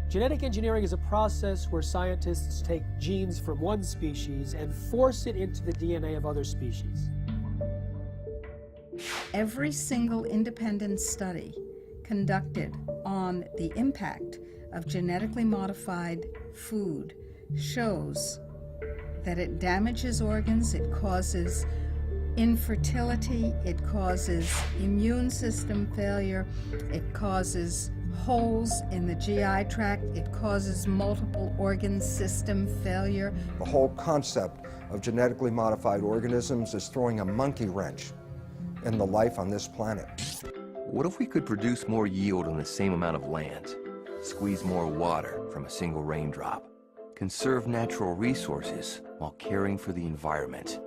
Genetic engineering is a process where scientists take genes from one species and force it into the DNA of other species. Every single independent study conducted on the impact of genetically modified food shows that it damages organs, it causes infertility, it causes immune system failure, it causes holes in the GI tract, it causes multiple organ system failure. The whole concept of genetically modified organisms is throwing a monkey wrench in the life on this planet. What if we could produce more yield on the same amount of land, squeeze more water from a single raindrop, conserve natural resources while caring for the environment?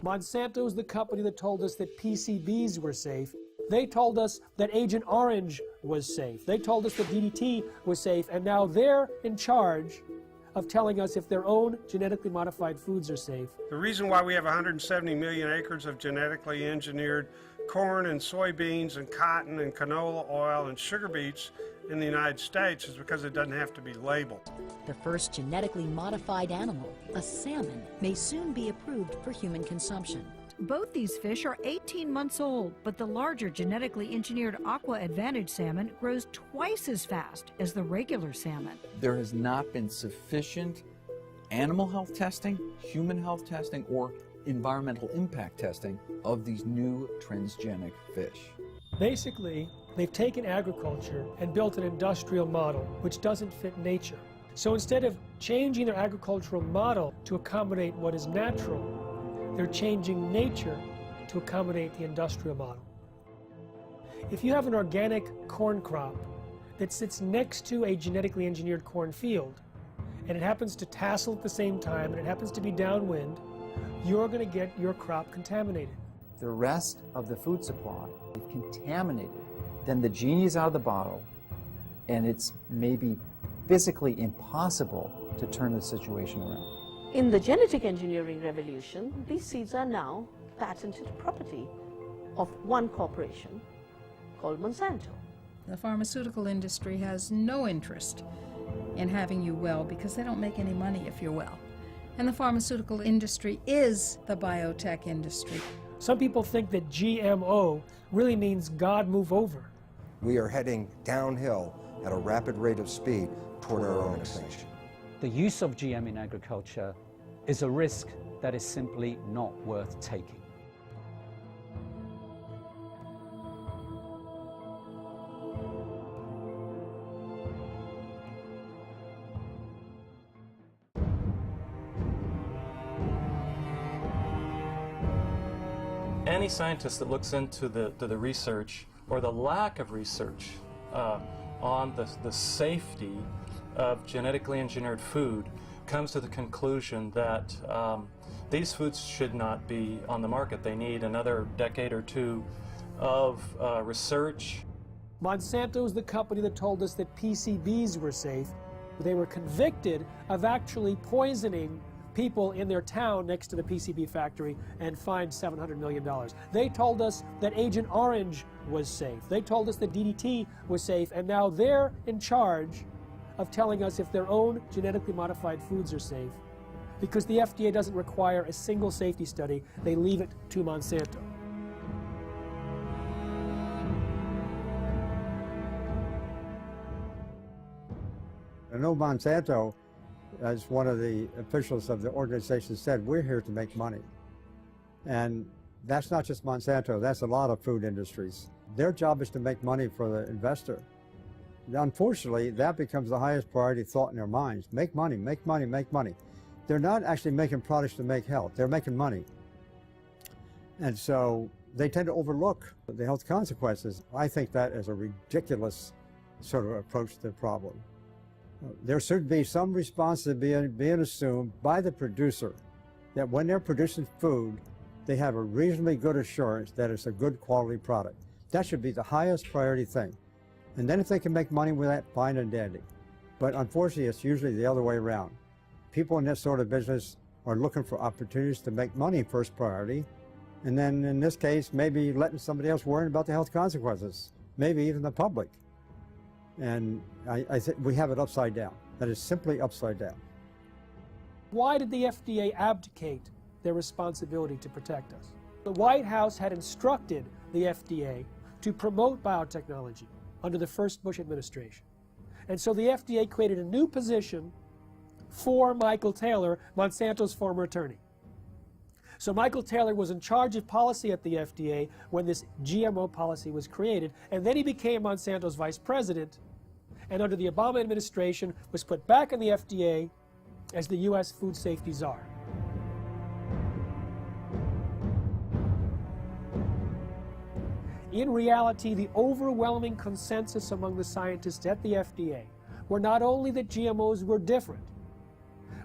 Monsanto is the company that told us that PCBs were safe. They told us that Agent Orange was safe. They told us that DDT was safe, and now they're in charge of telling us if their own genetically modified foods are safe. The reason why we have 170 million acres of genetically engineered corn and soybeans and cotton and canola oil and sugar beets in the United States is because it doesn't have to be labeled. The first genetically modified animal, a salmon, may soon be approved for human consumption. Both these fish are 18 months old, but the larger genetically engineered Aqua Advantage salmon grows twice as fast as the regular salmon. There has not been sufficient animal health testing, human health testing, or environmental impact testing of these new transgenic fish. Basically, they've taken agriculture and built an industrial model which doesn't fit nature. So instead of changing their agricultural model to accommodate what is natural, they're changing nature to accommodate the industrial model. If you have an organic corn crop that sits next to a genetically engineered corn field, and it happens to tassel at the same time, and it happens to be downwind, you're going to get your crop contaminated. The rest of the food supply is contaminated. Then the genie is out of the bottle, and it's maybe physically impossible to turn the situation around. In the genetic engineering revolution, these seeds are now patented property of one corporation called Monsanto. The pharmaceutical industry has no interest in having you well because they don't make any money if you're well. And the pharmaceutical industry is the biotech industry. Some people think that GMO really means God move over. We are heading downhill at a rapid rate of speed toward our own extinction. The use of GM in agriculture is a risk that is simply not worth taking. Any scientist that looks into the research or the lack of research on the safety of genetically engineered food comes to the conclusion that these foods should not be on the market. They need another decade or two of research. Monsanto is the company that told us that PCBs were safe. They were convicted of actually poisoning people in their town next to the PCB factory and fined $700 million. They told us that Agent Orange was safe. They told us that DDT was safe, and now they're in charge of telling us if their own genetically modified foods are safe. Because the FDA doesn't require a single safety study, they leave it to Monsanto. I know Monsanto, as one of the officials of the organization said, we're here to make money. And that's not just Monsanto, that's a lot of food industries. Their job is to make money for the investor. Unfortunately, that becomes the highest priority thought in their minds. Make money, make money, make money. They're not actually making products to make health, they're making money. And so they tend to overlook the health consequences. I think that is a ridiculous sort of approach to the problem. There should be some responsibility being assumed by the producer that when they're producing food, they have a reasonably good assurance that it's a good quality product. That should be the highest priority thing. And then if they can make money with that, fine and dandy. But unfortunately, it's usually the other way around. People in this sort of business are looking for opportunities to make money first priority, and then in this case, maybe letting somebody else worry about the health consequences, maybe even the public. And I think we have it upside down. That is simply upside down. Why did the FDA abdicate their responsibility to protect us? The White House had instructed the FDA to promote biotechnology under the first Bush administration. And so the FDA created a new position for Michael Taylor, Monsanto's former attorney. So Michael Taylor was in charge of policy at the FDA when this GMO policy was created, and then he became Monsanto's vice president, and under the Obama administration was put back in the FDA as the U.S. food safety czar. In reality, the overwhelming consensus among the scientists at the FDA were not only that GMOs were different,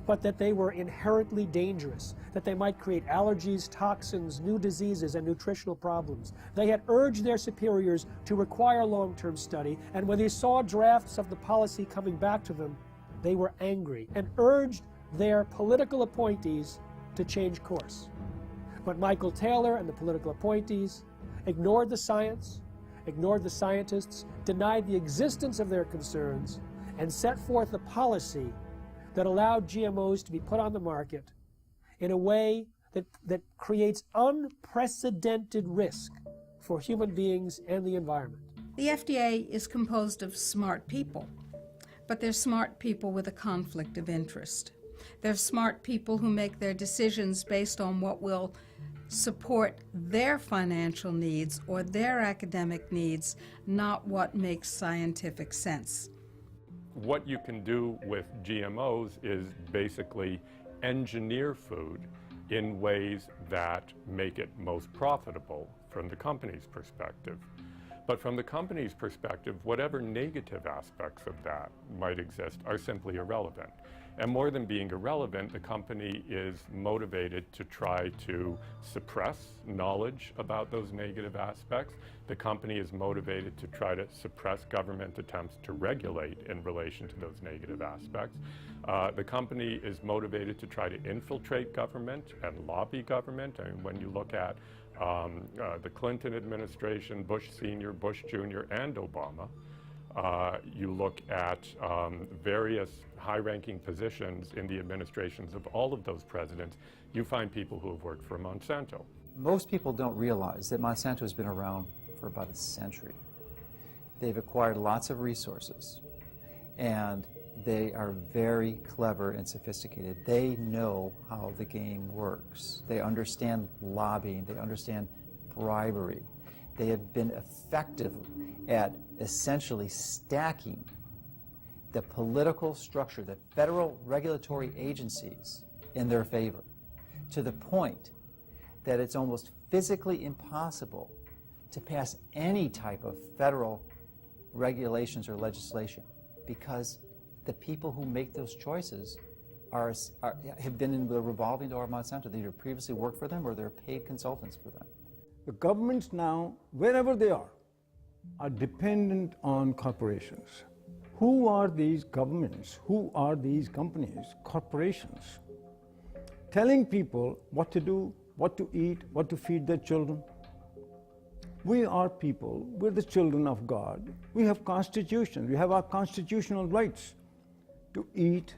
but that they were inherently dangerous, that they might create allergies, toxins, new diseases, and nutritional problems. They had urged their superiors to require long-term study, and when they saw drafts of the policy coming back to them, they were angry and urged their political appointees to change course. But Michael Taylor and the political appointees ignored the science, ignored the scientists, denied the existence of their concerns, and set forth a policy that allowed GMOs to be put on the market in a way that creates unprecedented risk for human beings and the environment. The FDA is composed of smart people, but they're smart people with a conflict of interest. They're smart people who make their decisions based on what will support their financial needs or their academic needs, not what makes scientific sense. What you can do with GMOs is basically engineer food in ways that make it most profitable from the company's perspective. But from the company's perspective, whatever negative aspects of that might exist are simply irrelevant. And more than being irrelevant, the company is motivated to try to suppress knowledge about those negative aspects. The company is motivated to try to suppress government attempts to regulate in relation to those negative aspects. The company is motivated to try to infiltrate government and lobby government. I mean, when you look at the Clinton administration, Bush Sr., Bush Jr., and Obama, you look at various high-ranking positions in the administrations of all of those presidents, you find people who have worked for Monsanto. Most people don't realize that Monsanto has been around for about a century. They've acquired lots of resources, and they are very clever and sophisticated. They know how the game works. They understand lobbying. They understand bribery. They have been effective at essentially stacking the political structure, the federal regulatory agencies in their favor, to the point that it's almost physically impossible to pass any type of federal regulations or legislation, because the people who make those choices have been in the revolving door of Monsanto. They either previously worked for them or they're paid consultants for them. The governments now, wherever they are dependent on corporations. Who are these governments? Who are these companies? Corporations. Telling people what to do, what to eat, what to feed their children. We are people, we're the children of God. We have constitutions, we have our constitutional rights to eat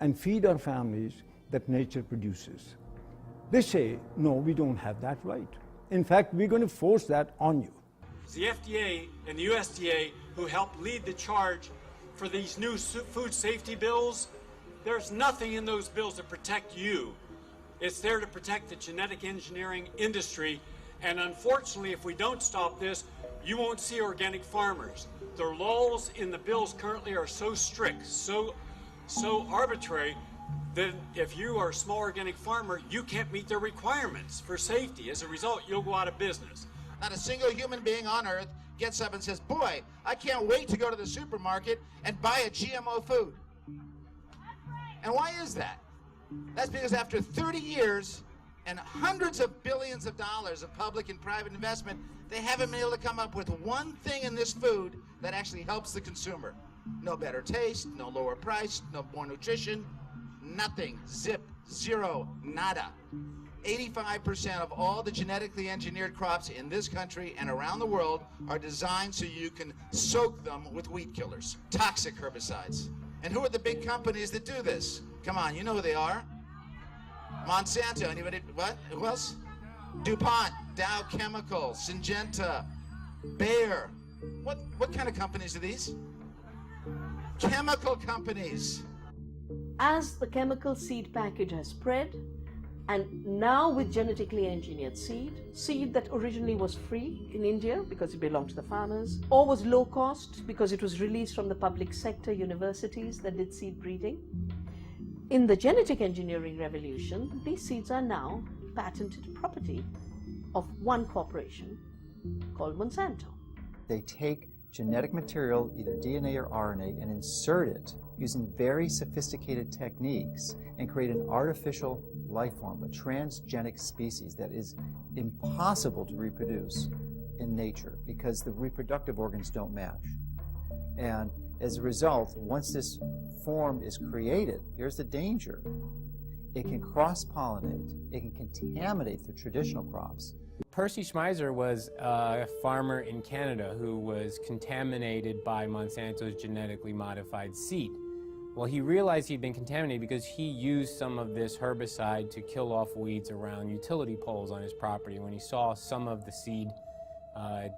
and feed our families that nature produces. They say, no, we don't have that right. In fact, we're going to force that on you. It's the FDA and the USDA who helped lead the charge for these new food safety bills. There's nothing in those bills to protect you. It's there to protect the genetic engineering industry. And unfortunately, if we don't stop this, you won't see organic farmers. The laws in the bills currently are so strict, so arbitrary, that if you are a small organic farmer, you can't meet their requirements for safety. As a result, you'll go out of business. Not a single human being on earth gets up and says, boy, I can't wait to go to the supermarket and buy a GMO food. And why is that? That's because after 30 years and hundreds of billions of dollars of public and private investment, they haven't been able to come up with one thing in this food that actually helps the consumer. No better taste, no lower price, no more nutrition, nothing. Zip, zero, nada. 85% of all the genetically engineered crops in this country and around the world are designed so you can soak them with weed killers, toxic herbicides. And who are the big companies that do this? Come on, you know who they are. Monsanto, anybody, what? Who else? DuPont, Dow Chemical, Syngenta, Bayer. What kind of companies are these? Chemical companies. As the chemical seed package has spread, and now with genetically engineered seed that originally was free in India because it belonged to the farmers, or was low cost because it was released from the public sector universities that did seed breeding. In the genetic engineering revolution, these seeds are now patented property of one corporation called Monsanto. They take genetic material, either DNA or RNA, and insert it using very sophisticated techniques and create an artificial life form, a transgenic species that is impossible to reproduce in nature because the reproductive organs don't match. And as a result, once this form is created, here's the danger. It can cross-pollinate, it can contaminate the traditional crops. Percy Schmeiser was a farmer in Canada who was contaminated by Monsanto's genetically modified seed. Well, he realized he'd been contaminated because he used some of this herbicide to kill off weeds around utility poles on his property. When he saw some of the seed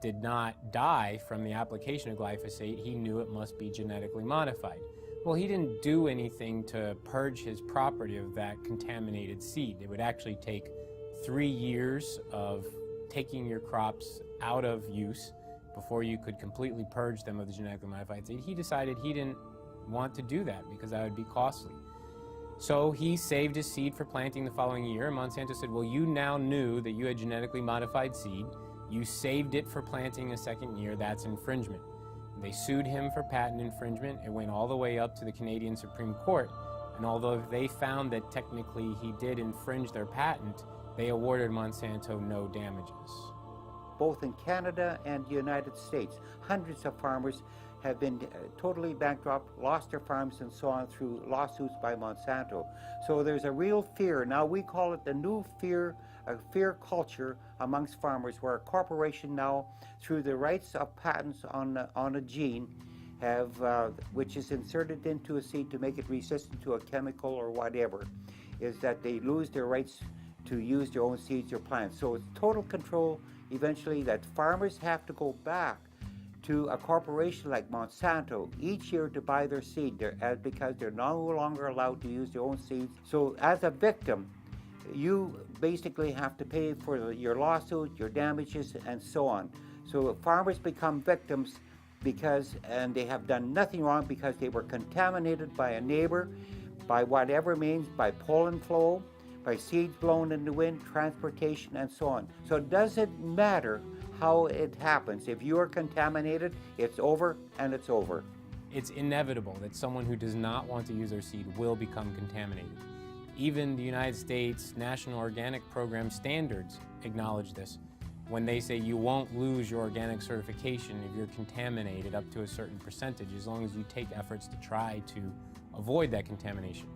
did not die from the application of glyphosate, he knew it must be genetically modified. Well, he didn't do anything to purge his property of that contaminated seed. It would actually take 3 years of taking your crops out of use before you could completely purge them of the genetically modified seed. He decided he didn't want to do that because that would be costly. So he saved his seed for planting the following year, and Monsanto said, well, you now knew that you had genetically modified seed. You saved it for planting a second year. That's infringement. They sued him for patent infringement. It went all the way up to the Canadian Supreme Court. And although they found that technically he did infringe their patent, they awarded Monsanto no damages. Both in Canada and the United States, hundreds of farmers have been totally bankrupt, lost their farms and so on through lawsuits by Monsanto. So there's a real fear. Now we call it the new fear, a fear culture amongst farmers, where a corporation now, through the rights of patents on a gene, have which is inserted into a seed to make it resistant to a chemical or whatever, is that they lose their rights to use their own seeds or plants. So it's total control eventually that farmers have to go back to a corporation like Monsanto each year to buy their seed because they're no longer allowed to use their own seeds. So as a victim, you basically have to pay for your lawsuit, your damages, and so on. So farmers become victims and they have done nothing wrong because they were contaminated by a neighbor, by whatever means, by pollen flow, by seeds blown in the wind, transportation, and so on. So it doesn't matter how it happens. If you are contaminated, it's over and it's over. It's inevitable that someone who does not want to use their seed will become contaminated. Even the United States National Organic Program standards acknowledge this when they say you won't lose your organic certification if you're contaminated up to a certain percentage, as long as you take efforts to try to avoid that contamination.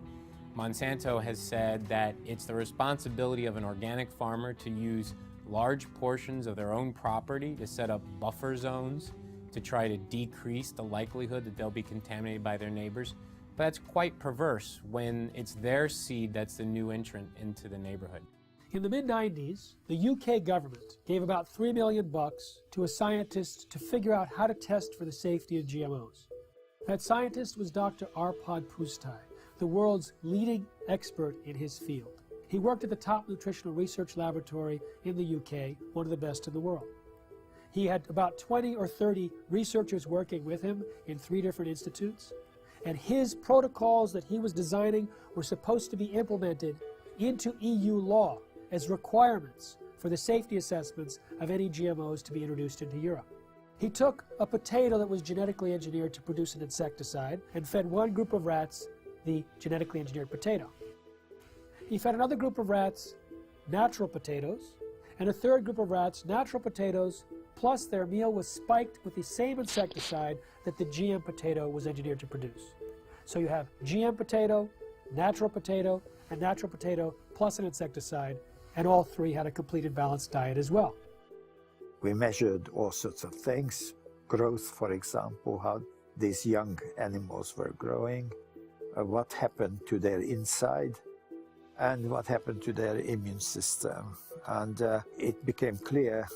Monsanto has said that it's the responsibility of an organic farmer to use large portions of their own property to set up buffer zones to try to decrease the likelihood that they'll be contaminated by their neighbors. But that's quite perverse when it's their seed that's the new entrant into the neighborhood. In the mid-90s, the UK government gave about $3 million to a scientist to figure out how to test for the safety of GMOs. That scientist was Dr. Arpad Pusztai, the world's leading expert in his field. He worked at the top nutritional research laboratory in the UK, one of the best in the world. He had about 20 or 30 researchers working with him in 3 different institutes, and his protocols that he was designing were supposed to be implemented into EU law as requirements for the safety assessments of any GMOs to be introduced into Europe. He took a potato that was genetically engineered to produce an insecticide and fed one group of rats the genetically engineered potato. He fed another group of rats natural potatoes, and a third group of rats natural potatoes, plus their meal was spiked with the same insecticide that the GM potato was engineered to produce. So you have GM potato, and natural potato plus an insecticide, and all three had a complete and balanced diet as well. We measured all sorts of things, growth, for example, how these young animals were growing, what happened to their inside, and what happened to their immune system. And it became clear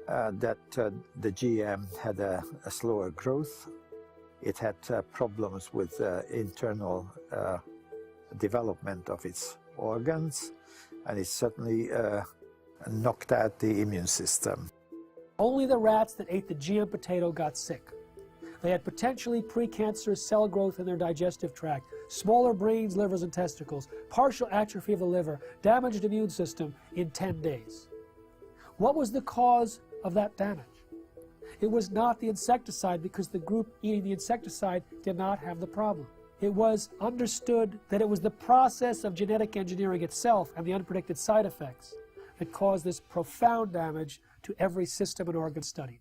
that the GM had a slower growth. It had problems with internal development of its organs, and it certainly knocked out the immune system. Only the rats that ate the GM potato got sick. They had potentially precancerous cell growth in their digestive tract, smaller brains, livers, and testicles, partial atrophy of the liver, damaged immune system in 10 days. What was the cause of that damage? It was not the insecticide, because the group eating the insecticide did not have the problem. It was understood that it was the process of genetic engineering itself and the unpredicted side effects that caused this profound damage to every system and organ studied.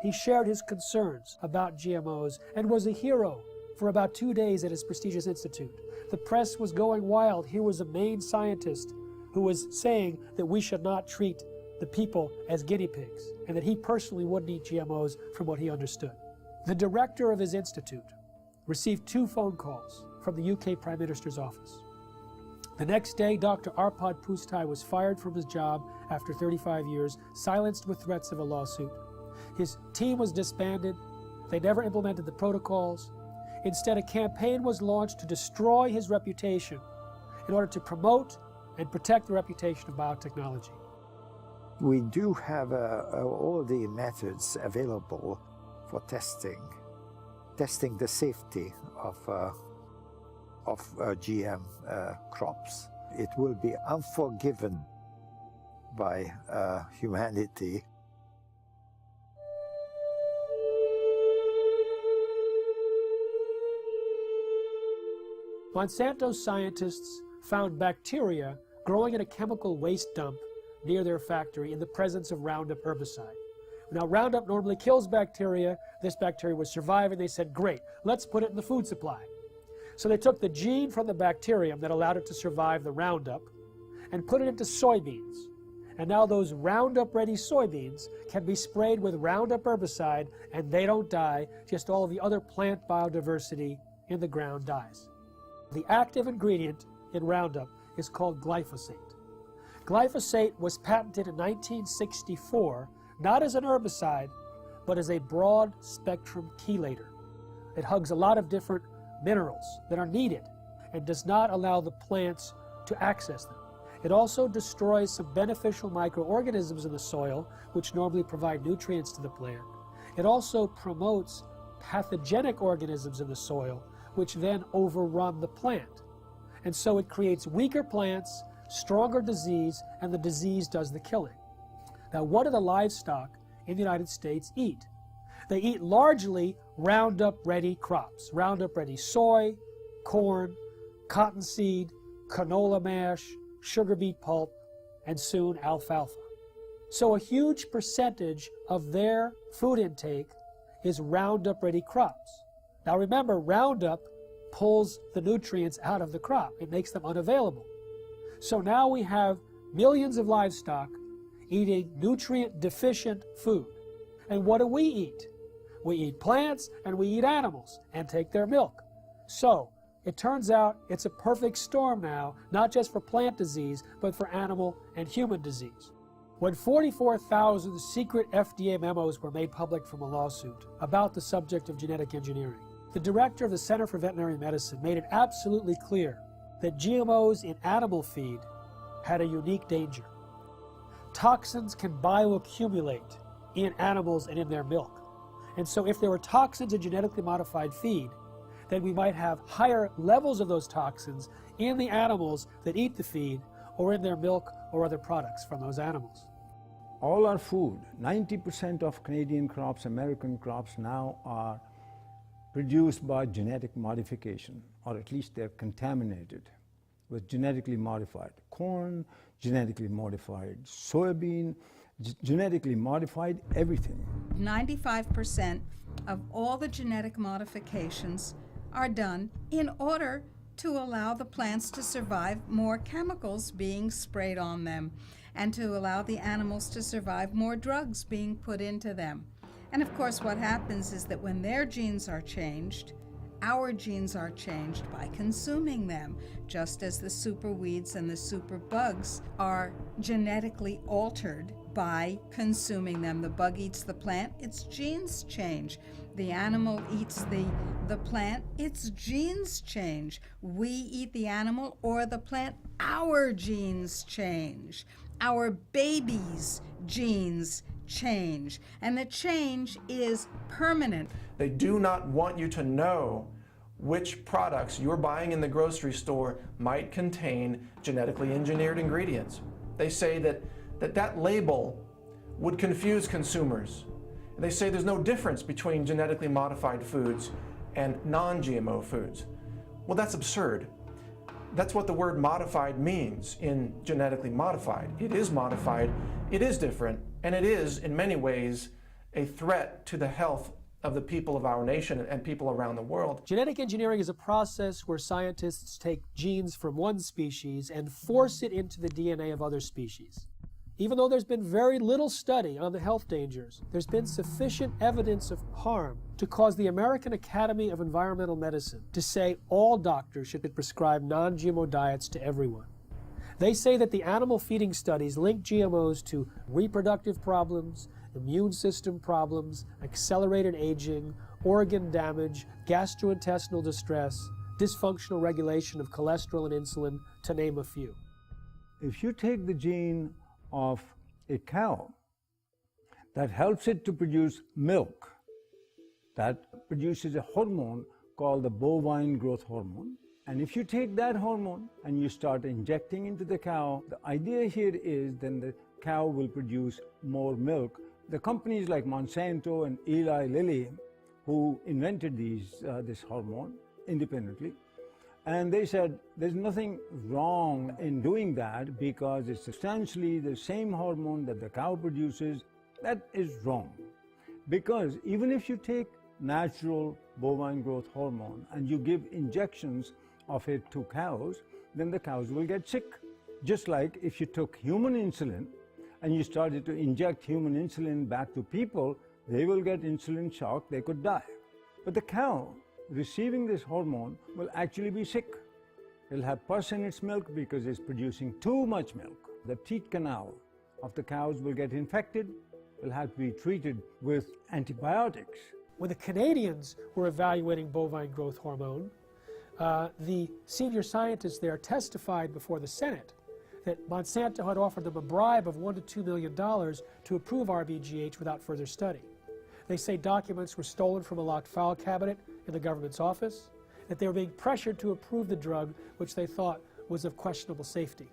He shared his concerns about GMOs and was a hero for about 2 days at his prestigious institute. The press was going wild. Here was a main scientist who was saying that we should not treat the people as guinea pigs, and that he personally wouldn't eat GMOs from what he understood. The director of his institute received 2 phone calls from the UK Prime Minister's office. The next day, Dr. Arpad Pustai was fired from his job after 35 years, silenced with threats of a lawsuit. His team was disbanded. They never implemented the protocols. Instead, a campaign was launched to destroy his reputation in order to promote and protect the reputation of biotechnology. We do have all the methods available for testing the safety of GM crops. It will be unforgiven by humanity. Monsanto scientists found bacteria growing in a chemical waste dump near their factory in the presence of Roundup herbicide. Now, Roundup normally kills bacteria. This bacteria was surviving. They said, great, let's put it in the food supply. So they took the gene from the bacterium that allowed it to survive the Roundup and put it into soybeans. And now those Roundup-ready soybeans can be sprayed with Roundup herbicide, and they don't die. Just all of the other plant biodiversity in the ground dies. The active ingredient in Roundup is called glyphosate. Glyphosate was patented in 1964, not as an herbicide, but as a broad-spectrum chelator. It hugs a lot of different minerals that are needed and does not allow the plants to access them. It also destroys some beneficial microorganisms in the soil, which normally provide nutrients to the plant. It also promotes pathogenic organisms in the soil, which then overrun the plant. And so it creates weaker plants, stronger disease, and the disease does the killing. Now, what do the livestock in the United States eat? They eat largely Roundup-ready crops. Roundup-ready soy, corn, cottonseed, canola mash, sugar beet pulp, and soon alfalfa. So a huge percentage of their food intake is Roundup-ready crops. Now remember, Roundup pulls the nutrients out of the crop. It makes them unavailable. So now we have millions of livestock eating nutrient-deficient food. And what do we eat? We eat plants and we eat animals and take their milk. So it turns out it's a perfect storm now, not just for plant disease, but for animal and human disease. When 44,000 secret FDA memos were made public from a lawsuit about the subject of genetic engineering, the director of the Center for Veterinary Medicine made it absolutely clear that GMOs in animal feed had a unique danger. Toxins can bioaccumulate in animals and in their milk. And so if there were toxins in genetically modified feed, then we might have higher levels of those toxins in the animals that eat the feed or in their milk or other products from those animals. All our food, 90% of Canadian crops, American crops now are produced by genetic modification, or at least they're contaminated. with genetically modified corn, genetically modified soybean, genetically modified everything. 95% of all the genetic modifications are done in order to allow the plants to survive more chemicals being sprayed on them and to allow the animals to survive more drugs being put into them. And of course, what happens is that when their genes are changed, our genes are changed by consuming them, just as the superweeds and the superbugs are genetically altered by consuming them. The bug eats the plant, its genes change. The animal eats the plant, its genes change. We eat the animal or the plant, our genes change. Our babies' genes change, and the change is permanent. They do not want you to know which products you're buying in the grocery store might contain genetically engineered ingredients. They say that label would confuse consumers. They say there's no difference between genetically modified foods and non-GMO foods. Well, that's absurd. That's what the word modified means in genetically modified. It is modified, it is different, and it is, in many ways, a threat to the health of the people of our nation and people around the world. Genetic engineering is a process where scientists take genes from one species and force it into the DNA of other species. Even though there's been very little study on the health dangers, there's been sufficient evidence of harm to cause the American Academy of Environmental Medicine to say all doctors should prescribe non-GMO diets to everyone. They say that the animal feeding studies link GMOs to reproductive problems, immune system problems, accelerated aging, organ damage, gastrointestinal distress, dysfunctional regulation of cholesterol and insulin, to name a few. If you take the gene of a cow that helps it to produce milk, that produces a hormone called the bovine growth hormone, and if you take that hormone and you start injecting into the cow, the idea here is then the cow will produce more milk. The companies like Monsanto and Eli Lilly, who invented this hormone independently, and they said there's nothing wrong in doing that because it's substantially the same hormone that the cow produces. That is wrong. Because even if you take natural bovine growth hormone and you give injections of it to cows, then the cows will get sick. Just like if you took human insulin and you started to inject human insulin back to people, they will get insulin shock, they could die. But the cow receiving this hormone will actually be sick. It'll have pus in its milk because it's producing too much milk. The teat canal of the cows will get infected. It'll have to be treated with antibiotics. When the Canadians were evaluating bovine growth hormone, the senior scientists there testified before the Senate that Monsanto had offered them a bribe of $1 to $2 million to approve RBGH without further study. They say documents were stolen from a locked file cabinet in the government's office, that they were being pressured to approve the drug, which they thought was of questionable safety.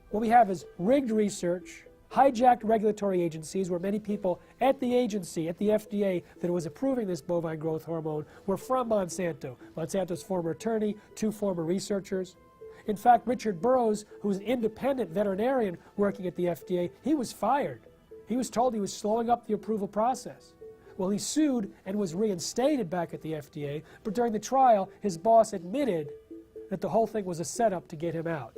What we have is rigged research, hijacked regulatory agencies where many people at the agency, at the FDA, that was approving this bovine growth hormone were from Monsanto. Monsanto's former attorney, 2 former researchers. In fact, Richard Burroughs, who was an independent veterinarian working at the FDA, he was fired. He was told he was slowing up the approval process. Well, he sued and was reinstated back at the FDA, but during the trial, his boss admitted that the whole thing was a setup to get him out.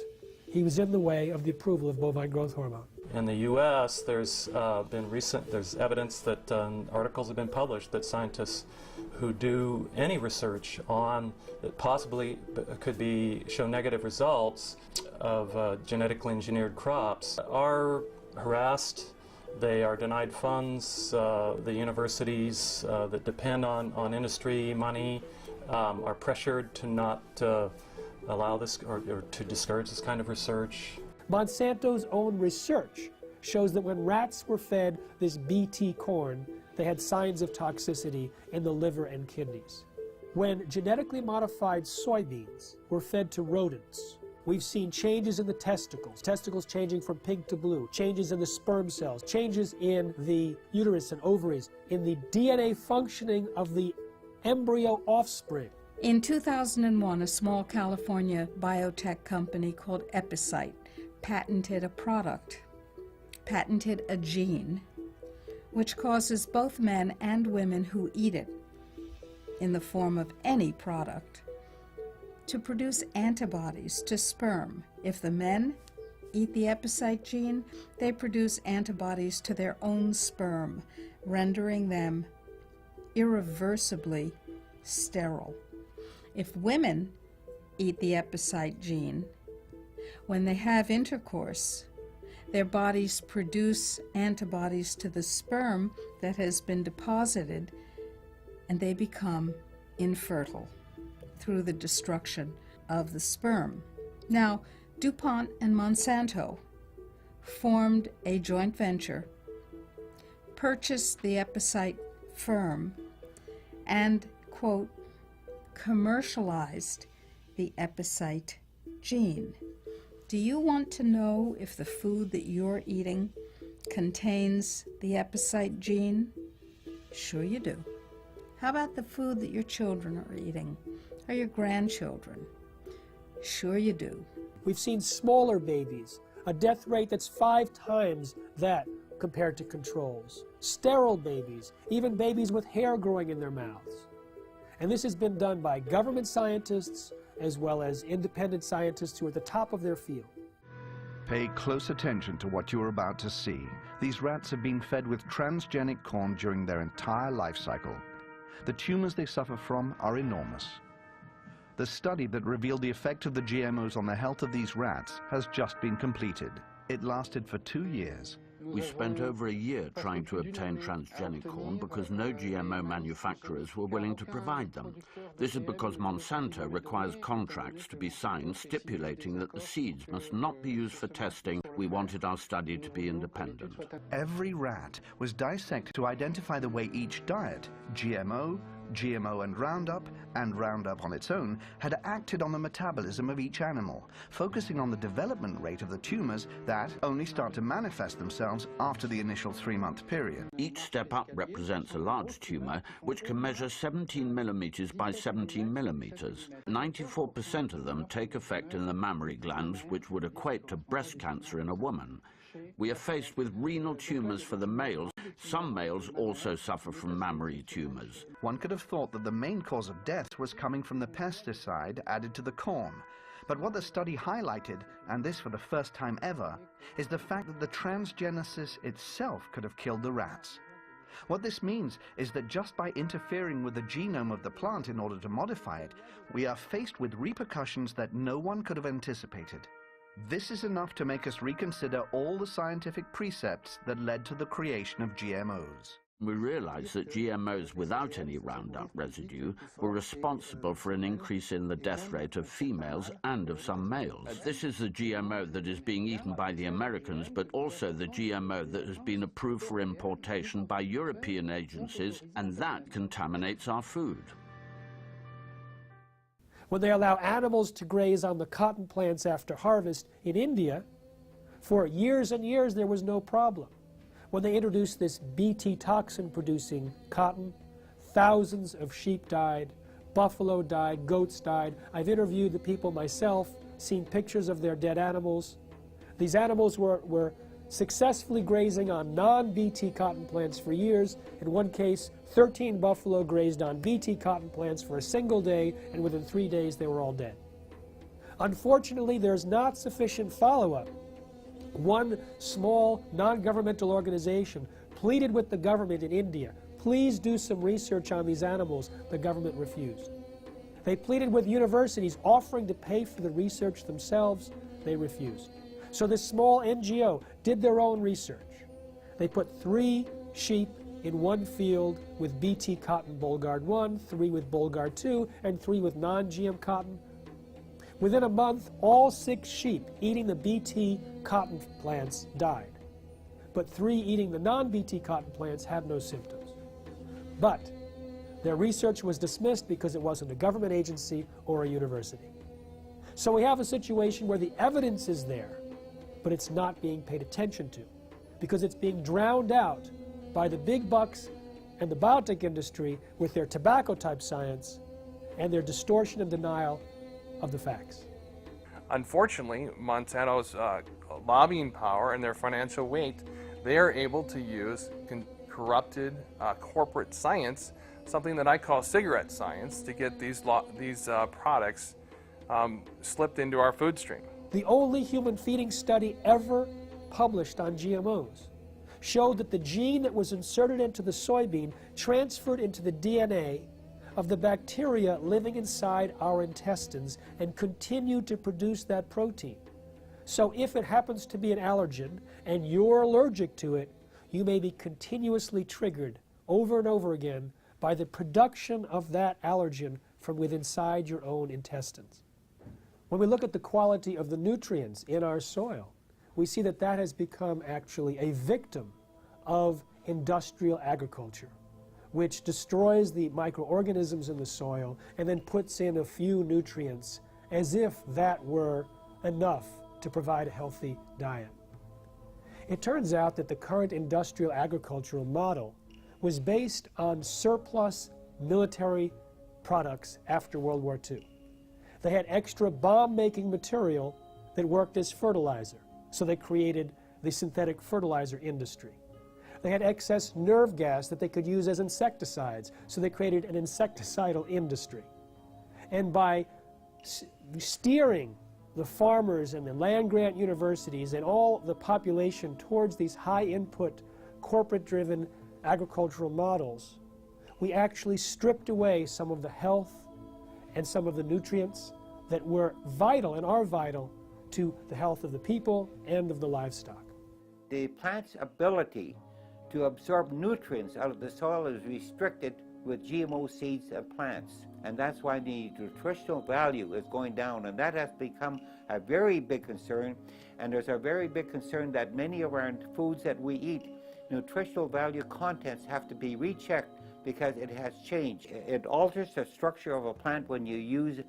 He was in the way of the approval of bovine growth hormone. In the U.S., there's evidence that articles have been published that scientists who do any research on that possibly could show negative results of genetically engineered crops are harassed. They are denied funds. The universities that depend on industry money are pressured to not allow this or to discourage this kind of research. Monsanto's own research shows that when rats were fed this BT corn, they had signs of toxicity in the liver and kidneys. When genetically modified soybeans were fed to rodents, we've seen changes in the testicles changing from pink to blue, changes in the sperm cells, changes in the uterus and ovaries, in the DNA functioning of the embryo offspring. In 2001, a small California biotech company called Epicite patented a gene, which causes both men and women who eat it, in the form of any product, to produce antibodies to sperm. If the men eat the Epicite gene, they produce antibodies to their own sperm, rendering them irreversibly sterile. If women eat the Epicite gene, when they have intercourse, their bodies produce antibodies to the sperm that has been deposited, and they become infertile through the destruction of the sperm. Now, DuPont and Monsanto formed a joint venture, purchased the Epicite firm, and, quote, commercialized the Epicite gene. Do you want to know if the food that you're eating contains the Epicite gene? Sure you do. How about the food that your children are eating, or your grandchildren? Sure you do. We've seen smaller babies, a death rate that's 5 times that compared to controls. Sterile babies, even babies with hair growing in their mouths. And this has been done by government scientists as well as independent scientists who are at the top of their field. Pay close attention to what you are about to see. These rats have been fed with transgenic corn during their entire life cycle. The tumors they suffer from are enormous. The study that revealed the effect of the GMOs on the health of these rats has just been completed. It lasted for 2 years. We spent over a year trying to obtain transgenic corn because no GMO manufacturers were willing to provide them. This is because Monsanto requires contracts to be signed stipulating that the seeds must not be used for testing. We wanted our study to be independent. Every rat was dissected to identify the way each diet, GMO and Roundup on its own, had acted on the metabolism of each animal, focusing on the development rate of the tumors that only start to manifest themselves after the initial 3-month period. Each step up represents a large tumor, which can measure 17 millimeters by 17 millimeters. 94% of them take effect in the mammary glands, which would equate to breast cancer in a woman. We are faced with renal tumors for the males. Some males also suffer from mammary tumors. One could have thought that the main cause of death was coming from the pesticide added to the corn. But what the study highlighted, and this for the first time ever, is the fact that the transgenesis itself could have killed the rats. What this means is that just by interfering with the genome of the plant in order to modify it, we are faced with repercussions that no one could have anticipated. This is enough to make us reconsider all the scientific precepts that led to the creation of GMOs. We realized that GMOs without any Roundup residue were responsible for an increase in the death rate of females and of some males. This is the GMO that is being eaten by the Americans, but also the GMO that has been approved for importation by European agencies, and that contaminates our food. When they allow animals to graze on the cotton plants after harvest in India, for years and years there was no problem. When they introduced this Bt toxin-producing cotton, thousands of sheep died, buffalo died, goats died. I've interviewed the people myself, seen pictures of their dead animals. These animals were successfully grazing on non-Bt cotton plants for years. In one case, 13 buffalo grazed on Bt cotton plants for a single day, and within 3 days they were all dead. Unfortunately, there's not sufficient follow-up. One small non-governmental organization pleaded with the government in India, please do some research on these animals. The government refused. They pleaded with universities offering to pay for the research themselves. They refused. So this small NGO did their own research. They put 3 sheep in one field with Bt cotton Bollgard 1, 3 with Bollgard 2, and 3 with non-GM cotton. Within a month, all 6 sheep eating the Bt cotton plants died. But 3 eating the non-Bt cotton plants had no symptoms. But their research was dismissed because it wasn't a government agency or a university. So we have a situation where the evidence is there, but it's not being paid attention to because it's being drowned out by the big bucks and the biotech industry with their tobacco-type science and their distortion and denial of the facts. Unfortunately, Monsanto's lobbying power and their financial weight, they are able to use corrupted corporate science, something that I call cigarette science, to get these products slipped into our food stream. The only human feeding study ever published on GMOs showed that the gene that was inserted into the soybean transferred into the DNA of the bacteria living inside our intestines and continued to produce that protein. So if it happens to be an allergen and you're allergic to it, you may be continuously triggered over and over again by the production of that allergen from within inside your own intestines. When we look at the quality of the nutrients in our soil, we see that that has become actually a victim of industrial agriculture, which destroys the microorganisms in the soil and then puts in a few nutrients as if that were enough to provide a healthy diet. It turns out that the current industrial agricultural model was based on surplus military products after World War II. They had extra bomb-making material that worked as fertilizer, so they created the synthetic fertilizer industry. They had excess nerve gas that they could use as insecticides, so they created an insecticidal industry. And by steering the farmers and the land-grant universities and all the population towards these high-input, corporate-driven agricultural models, we actually stripped away some of the health and some of the nutrients that were vital and are vital to the health of the people and of the livestock. The plant's ability to absorb nutrients out of the soil is restricted with GMO seeds and plants. And that's why the nutritional value is going down, and that has become a very big concern. And there's a very big concern that many of our foods that we eat, nutritional value contents have to be rechecked because it has changed. It alters the structure of a plant when you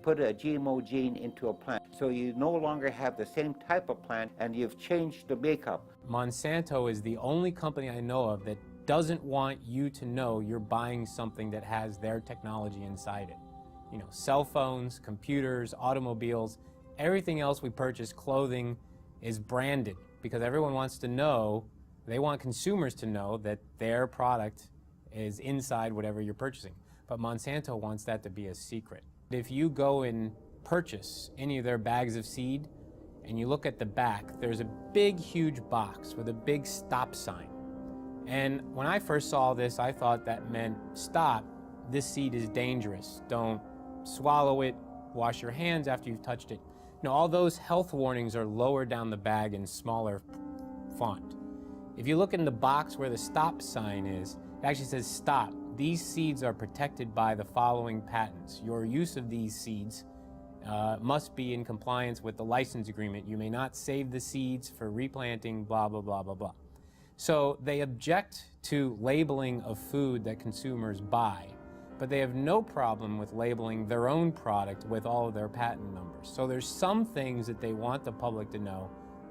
put a GMO gene into a plant. So you no longer have the same type of plant, and you've changed the makeup. Monsanto is the only company I know of that doesn't want you to know you're buying something that has their technology inside it. You know, cell phones, computers, automobiles, everything else we purchase, clothing, is branded because everyone wants to know, they want consumers to know that their product is inside whatever you're purchasing. But Monsanto wants that to be a secret. If you go and purchase any of their bags of seed and you look at the back, there's a big, huge box with a big stop sign. And when I first saw this, I thought that meant stop, this seed is dangerous. Don't swallow it, wash your hands after you've touched it. You know, all those health warnings are lower down the bag in smaller font. If you look in the box where the stop sign is, it actually says stop. These seeds are protected by the following patents. Your use of these seeds must be in compliance with the license agreement. You may not save the seeds for replanting, blah, blah, blah, blah, blah. So they object to labeling of food that consumers buy, but they have no problem with labeling their own product with all of their patent numbers. So there's some things that they want the public to know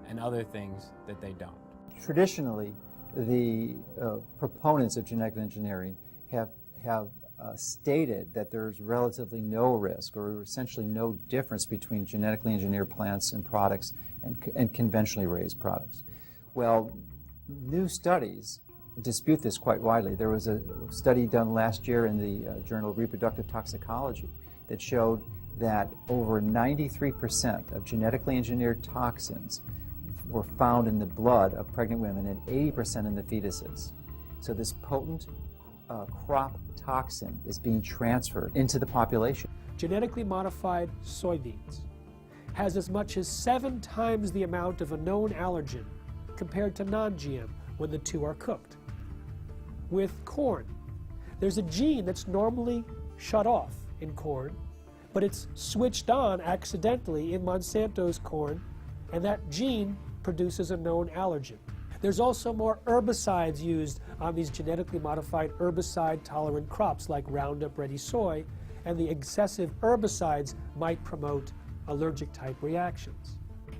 and other things that they don't. Traditionally, the proponents of genetic engineering have stated that there's relatively no risk or essentially no difference between genetically engineered plants and products and conventionally raised products. Well, new studies dispute this quite widely. There was a study done last year in the Journal of Reproductive Toxicology that showed that over 93% of genetically engineered toxins were found in the blood of pregnant women and 80% in the fetuses. So this potent crop toxin is being transferred into the population. Genetically modified soybeans has as much as 7 times the amount of a known allergen compared to non-GM when the two are cooked. With corn, there's a gene that's normally shut off in corn, but it's switched on accidentally in Monsanto's corn, and that gene produces a known allergen. There's also more herbicides used on these genetically modified herbicide-tolerant crops like Roundup Ready soy, and the excessive herbicides might promote allergic-type reactions.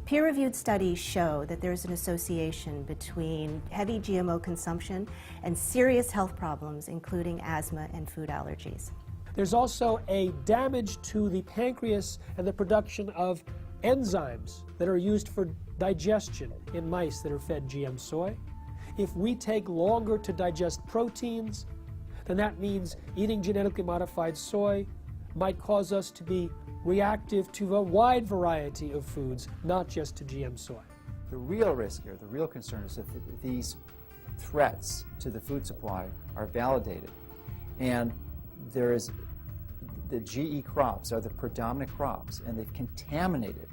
Peer-reviewed studies show that there's an association between heavy GMO consumption and serious health problems, including asthma and food allergies. There's also a damage to the pancreas and the production of enzymes that are used for digestion in mice that are fed GM soy. If we take longer to digest proteins, then that means eating genetically modified soy might cause us to be reactive to a wide variety of foods, not just to GM soy. The real risk here, the real concern is that these threats to the food supply are validated. And there is, the GE crops are the predominant crops, and they've contaminated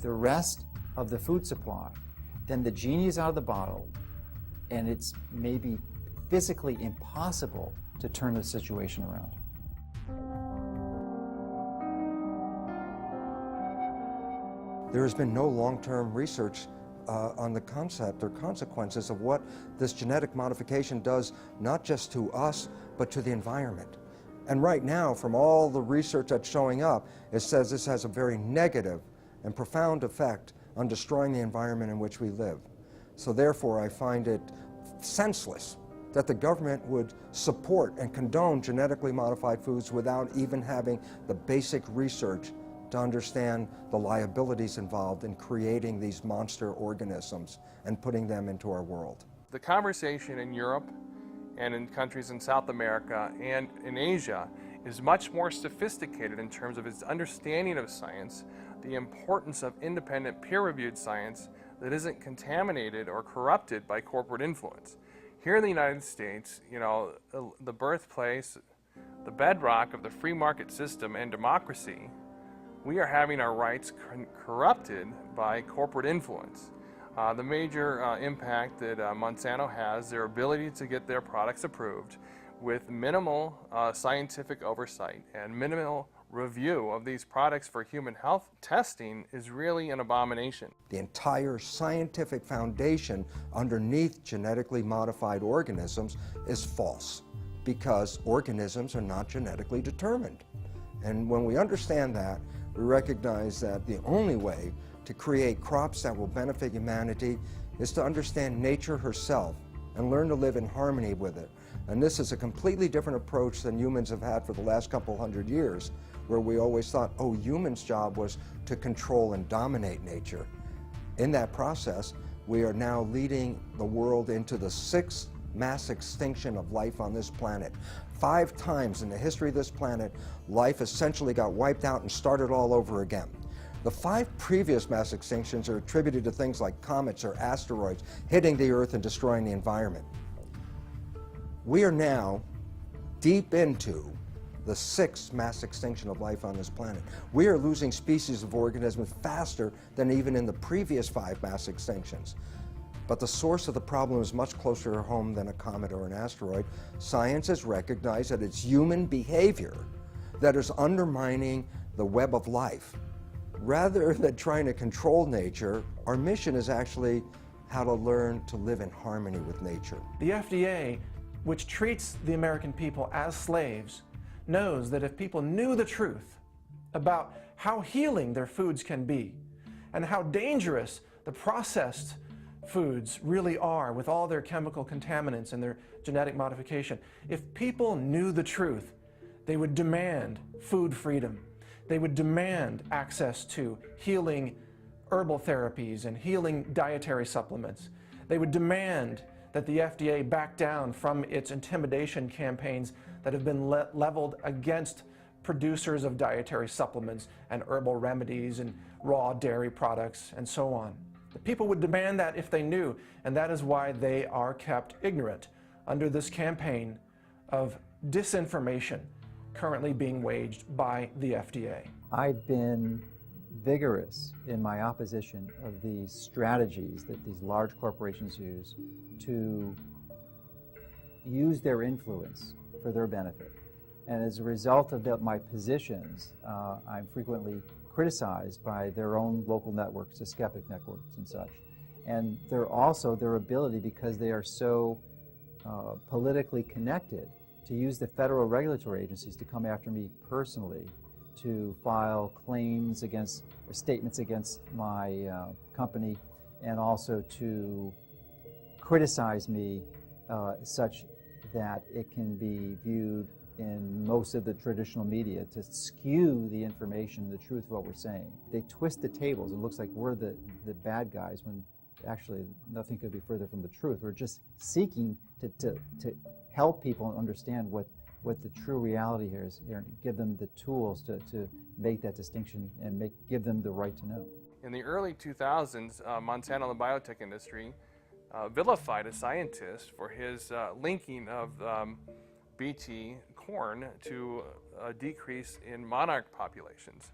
the rest of the food supply. Then the genie is out of the bottle, and it's maybe physically impossible to turn the situation around. There has been no long-term research on the concept or consequences of what this genetic modification does, not just to us, but to the environment. And right now, from all the research that's showing up, it says this has a very negative and profound effect on destroying the environment in which we live. So therefore, I find it senseless that the government would support and condone genetically modified foods without even having the basic research to understand the liabilities involved in creating these monster organisms and putting them into our world. The conversation in Europe and in countries in South America and in Asia is much more sophisticated in terms of its understanding of science, the importance of independent peer-reviewed science that isn't contaminated or corrupted by corporate influence. Here in the United States, you know, the birthplace, the bedrock of the free market system and democracy, we are having our rights corrupted by corporate influence. The major impact that Monsanto has, their ability to get their products approved with minimal scientific oversight and minimal review of these products for human health testing, is really an abomination. The entire scientific foundation underneath genetically modified organisms is false, because organisms are not genetically determined. And when we understand that, we recognize that the only way to create crops that will benefit humanity is to understand nature herself and learn to live in harmony with it. And this is a completely different approach than humans have had for the last couple hundred years, where we always thought, oh, humans' job was to control and dominate nature. In that process, we are now leading the world into the 6th mass extinction of life on this planet. 5 times in the history of this planet, life essentially got wiped out and started all over again. The 5 previous mass extinctions are attributed to things like comets or asteroids hitting the Earth and destroying the environment. We are now deep into the 6th mass extinction of life on this planet. We are losing species of organisms faster than even in the previous 5 mass extinctions. But the source of the problem is much closer to home than a comet or an asteroid. Science has recognized that it's human behavior that is undermining the web of life. Rather than trying to control nature, our mission is actually how to learn to live in harmony with nature. The FDA, which treats the American people as slaves, knows that if people knew the truth about how healing their foods can be and how dangerous the processed foods really are with all their chemical contaminants and their genetic modification, if people knew the truth, they would demand food freedom. They would demand access to healing herbal therapies and healing dietary supplements. They would demand that the FDA back down from its intimidation campaigns that have been leveled against producers of dietary supplements and herbal remedies and raw dairy products and so on. The people would demand that if they knew, and that is why they are kept ignorant under this campaign of disinformation currently being waged by the FDA. I've been vigorous in my opposition of these strategies that these large corporations use to use their influence for their benefit. And as a result of my positions, I'm frequently criticized by their own local networks, the skeptic networks and such. And they're also their ability, because they are so politically connected, to use the federal regulatory agencies to come after me personally, to file claims against, or statements against my company, and also to criticize me such that it can be viewed in most of the traditional media to skew the information, the truth of what we're saying. They twist the tables. It looks like we're the bad guys when actually nothing could be further from the truth. We're just seeking to help people understand what the true reality here is, and give them the tools to make that distinction and give them the right to know. In the early 2000s, Monsanto and the biotech industry vilified a scientist for his linking of Bt corn to a decrease in monarch populations.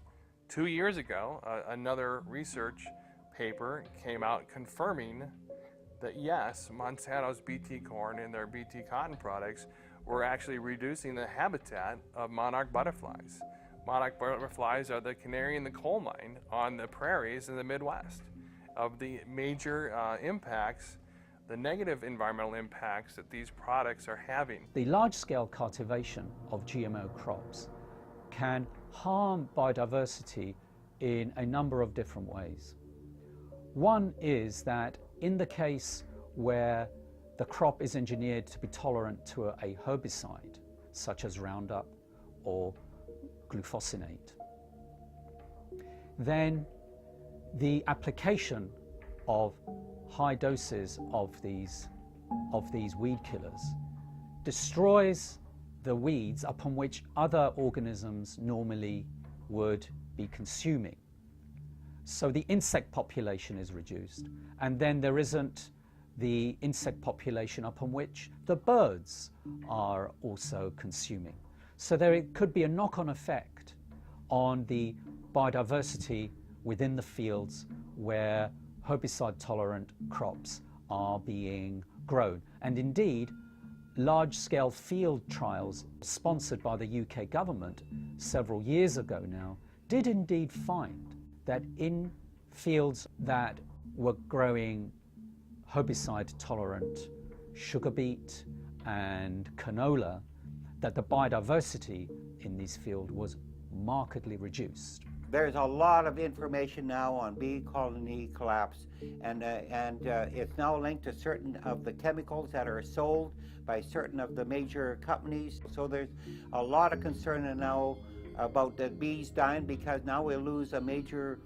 2 years ago, another research paper came out confirming that yes, Monsanto's Bt corn and their Bt cotton products were actually reducing the habitat of monarch butterflies. Monarch butterflies are the canary in the coal mine on the prairies in the Midwest. Of the major impacts, the negative environmental impacts that these products are having. The large-scale cultivation of GMO crops can harm biodiversity in a number of different ways. One is that in the case where the crop is engineered to be tolerant to a herbicide, such as Roundup or glufosinate, then the application of high doses of these weed killers destroys the weeds upon which other organisms normally would be consuming. So the insect population is reduced, and then there isn't the insect population upon which the birds are also consuming. So there could be a knock-on effect on the biodiversity within the fields where herbicide-tolerant crops are being grown. And indeed, large-scale field trials sponsored by the UK government several years ago now did indeed find that in fields that were growing herbicide-tolerant sugar beet and canola, that the biodiversity in these fields was markedly reduced. There's a lot of information now on bee colony collapse, and it's now linked to certain of the chemicals that are sold by certain of the major companies. So there's a lot of concern now about the bees dying, because now we'll lose a major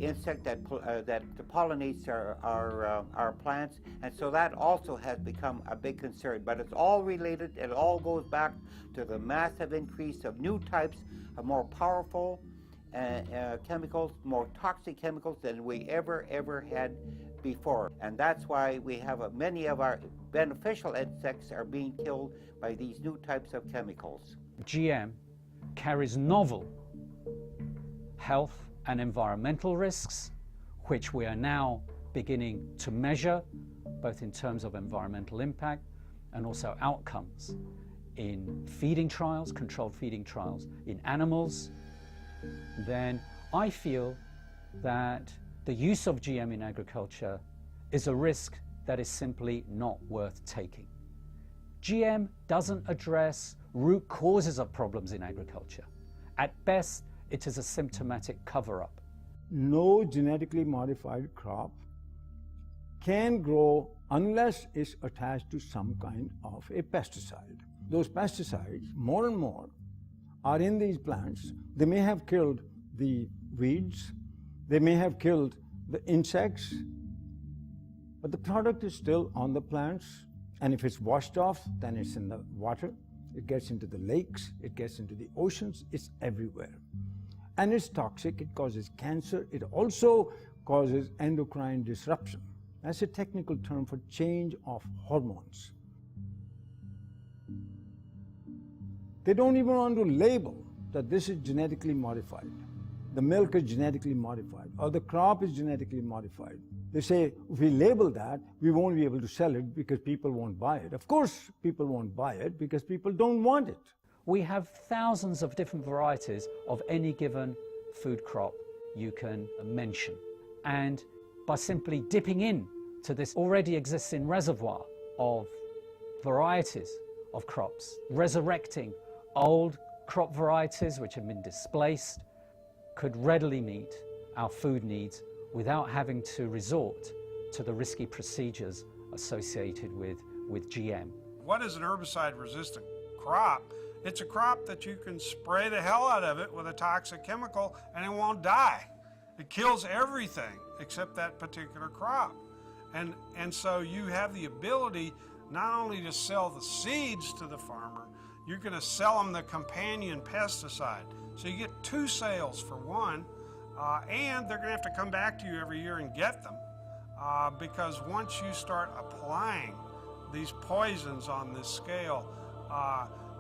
insect that pollinates our plants, and so that also has become a big concern. But it's all related. It all goes back to the massive increase of new types of more powerful chemicals, more toxic chemicals than we ever had before. And that's why we have many of our beneficial insects are being killed by these new types of chemicals. GM carries novel health and environmental risks, which we are now beginning to measure, both in terms of environmental impact and also outcomes in feeding trials, controlled feeding trials in animals. Then I feel that the use of GM in agriculture is a risk that is simply not worth taking. GM doesn't address root causes of problems in agriculture. At best, it is a symptomatic cover-up. No genetically modified crop can grow unless it's attached to some kind of a pesticide. Those pesticides, more and more, are in these plants. They may have killed the weeds, they may have killed the insects, but the product is still on the plants, and if it's washed off, then it's in the water, it gets into the lakes, it gets into the oceans, it's everywhere. And it's toxic, it causes cancer, it also causes endocrine disruption. That's a technical term for change of hormones. They don't even want to label that this is genetically modified. The milk is genetically modified, or the crop is genetically modified. They say, if we label that, we won't be able to sell it because people won't buy it. Of course, people won't buy it because people don't want it. We have thousands of different varieties of any given food crop you can mention. And by simply dipping in to this already existing reservoir of varieties of crops, resurrecting old crop varieties which have been displaced, could readily meet our food needs without having to resort to the risky procedures associated with GM. What is an herbicide-resistant crop It's a crop that you can spray the hell out of it with a toxic chemical and it won't die. It kills everything except that particular crop. And so you have the ability not only to sell the seeds to the farmer, you're going to sell them the companion pesticide. So you get two sales for one, and they're going to have to come back to you every year and get them because once you start applying these poisons on this scale,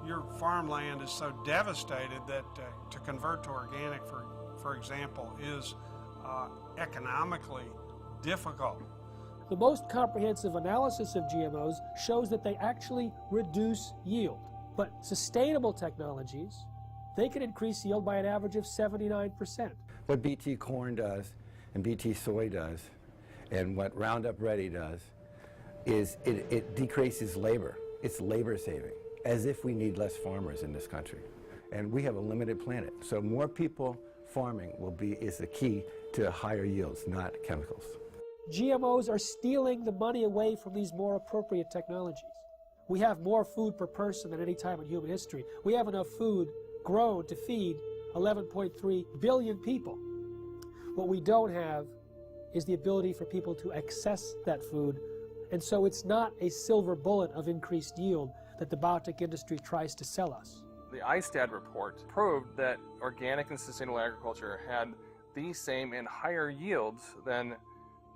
your farmland is so devastated that to convert to organic, for example, is economically difficult. The most comprehensive analysis of GMOs shows that they actually reduce yield. But sustainable technologies, they can increase yield by an average of 79%. What BT corn does and BT soy does and what Roundup Ready does is it decreases labor. It's labor saving, as if we need less farmers in this country. And we have a limited planet, so more people farming is the key to higher yields, not chemicals. GMOs are stealing the money away from these more appropriate technologies. We have more food per person than any time in human history. We have enough food grown to feed 11.3 billion people. What we don't have is the ability for people to access that food, and so it's not a silver bullet of increased yield that the biotech industry tries to sell us. The ISTAD report proved that organic and sustainable agriculture had the same and higher yields than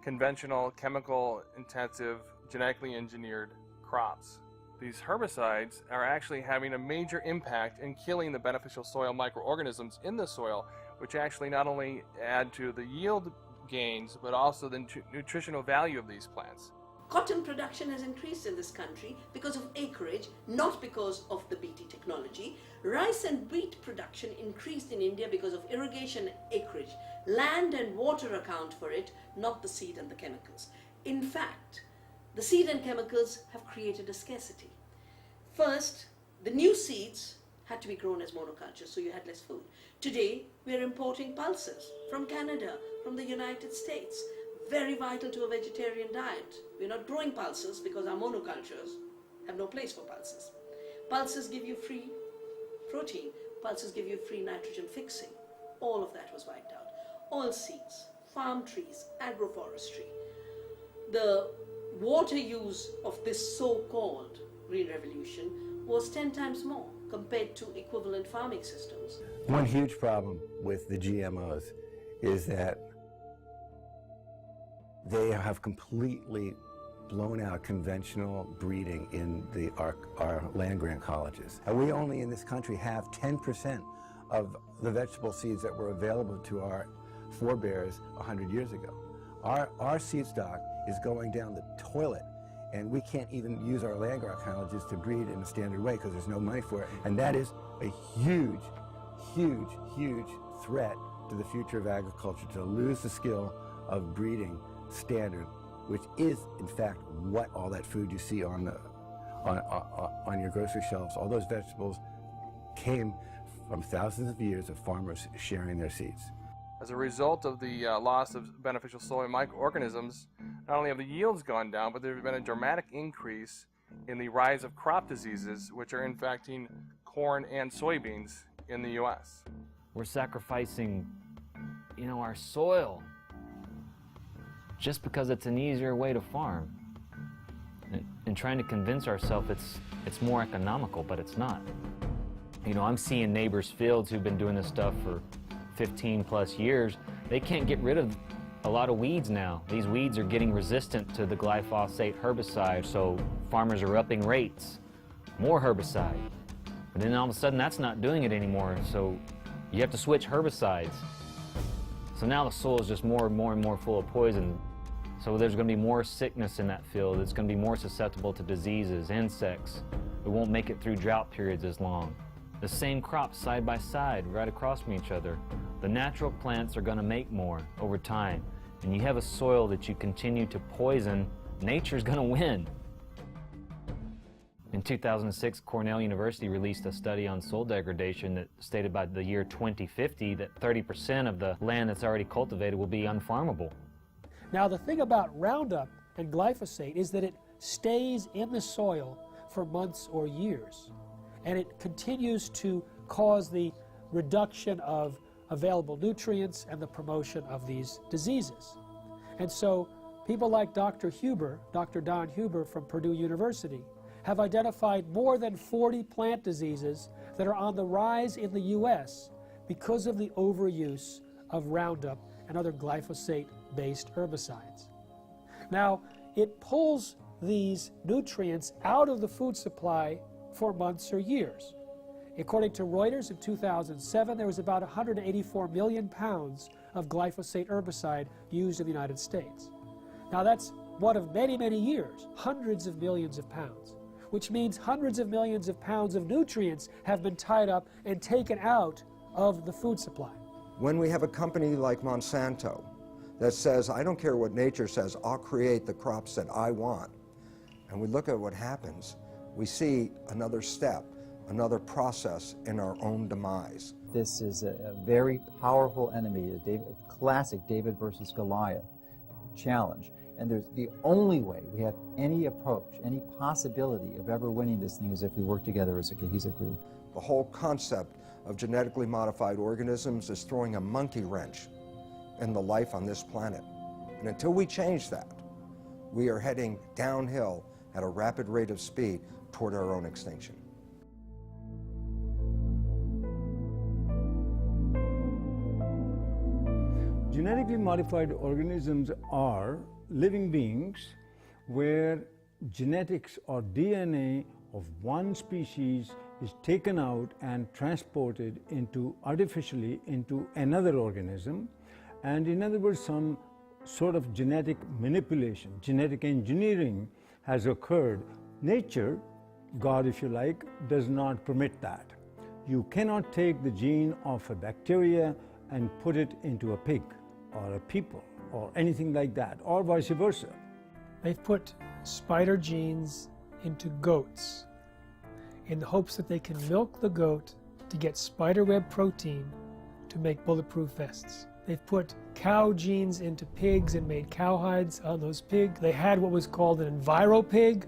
conventional, chemical-intensive, genetically engineered crops. These herbicides are actually having a major impact in killing the beneficial soil microorganisms in the soil, which actually not only add to the yield gains, but also the nutritional value of these plants. Cotton production has increased in this country because of acreage, not because of the BT technology. Rice and wheat production increased in India because of irrigation acreage. Land and water account for it, not the seed and the chemicals. In fact, the seed and chemicals have created a scarcity. First, the new seeds had to be grown as monocultures, so you had less food. Today, we're importing pulses from Canada, from the United States. Very vital to a vegetarian diet. We're not growing pulses because our monocultures have no place for pulses. Pulses give you free protein. Pulses give you free nitrogen fixing. All of that was wiped out. Oil seeds, farm trees, agroforestry. The water use of this so-called Green Revolution was 10 times more compared to equivalent farming systems. One huge problem with the GMOs is that they have completely blown out conventional breeding in our land-grant colleges. And we only in this country have 10% of the vegetable seeds that were available to our forebears 100 years ago. Our seed stock is going down the toilet, and we can't even use our land-grant colleges to breed in a standard way because there's no money for it. And that is a huge, huge, huge threat to the future of agriculture, to lose the skill of breeding standard, which is in fact what all that food you see on your grocery shelves, all those vegetables came from thousands of years of farmers sharing their seeds. As a result of the loss of beneficial soil microorganisms, not only have the yields gone down, but there's been a dramatic increase in the rise of crop diseases, which are infecting corn and soybeans in the U.S. We're sacrificing, our soil just because it's an easier way to farm. And trying to convince ourselves it's more economical, but it's not. I'm seeing neighbors' fields who've been doing this stuff for 15 plus years. They can't get rid of a lot of weeds now. These weeds are getting resistant to the glyphosate herbicide, so farmers are upping rates. More herbicide. And then all of a sudden that's not doing it anymore, so you have to switch herbicides. So now the soil is just more and more and more full of poison. So there's going to be more sickness in that field. It's going to be more susceptible to diseases, insects. It won't make it through drought periods as long. The same crops side by side, right across from each other. The natural plants are going to make more over time. And you have a soil that you continue to poison, nature's going to win. In 2006, Cornell University released a study on soil degradation that stated by the year 2050 that 30% of the land that's already cultivated will be unfarmable. Now, the thing about Roundup and glyphosate is that it stays in the soil for months or years. and it continues to cause the reduction of available nutrients and the promotion of these diseases. And so people like Dr. Don Huber from Purdue University, have identified more than 40 plant diseases that are on the rise in the U.S. because of the overuse of Roundup and other glyphosate-based herbicides. Now, it pulls these nutrients out of the food supply for months or years. According to Reuters, in 2007, there was about 184 million pounds of glyphosate herbicide used in the United States. Now, that's one of many, many years, hundreds of millions of pounds, which means hundreds of millions of pounds of nutrients have been tied up and taken out of the food supply. When we have a company like Monsanto that says, I don't care what nature says, I'll create the crops that I want, and we look at what happens, we see another step, another process in our own demise. This is a very powerful enemy, a classic David versus Goliath challenge. And there's the only way we have any approach, any possibility of ever winning this thing is if we work together as a cohesive group. The whole concept of genetically modified organisms is throwing a monkey wrench in the life on this planet. And until we change that, we are heading downhill at a rapid rate of speed toward our own extinction. Genetically modified organisms are living beings where genetics or DNA of one species is taken out and transported artificially into another organism, and in other words, some sort of genetic manipulation, genetic engineering has occurred. Nature, God if you like, does not permit that. You cannot take the gene of a bacteria and put it into a pig or a people or anything like that, or vice versa. They've put spider genes into goats in the hopes that they can milk the goat to get spiderweb protein to make bulletproof vests. They've put cow genes into pigs and made cowhides on those pigs. They had what was called an enviropig,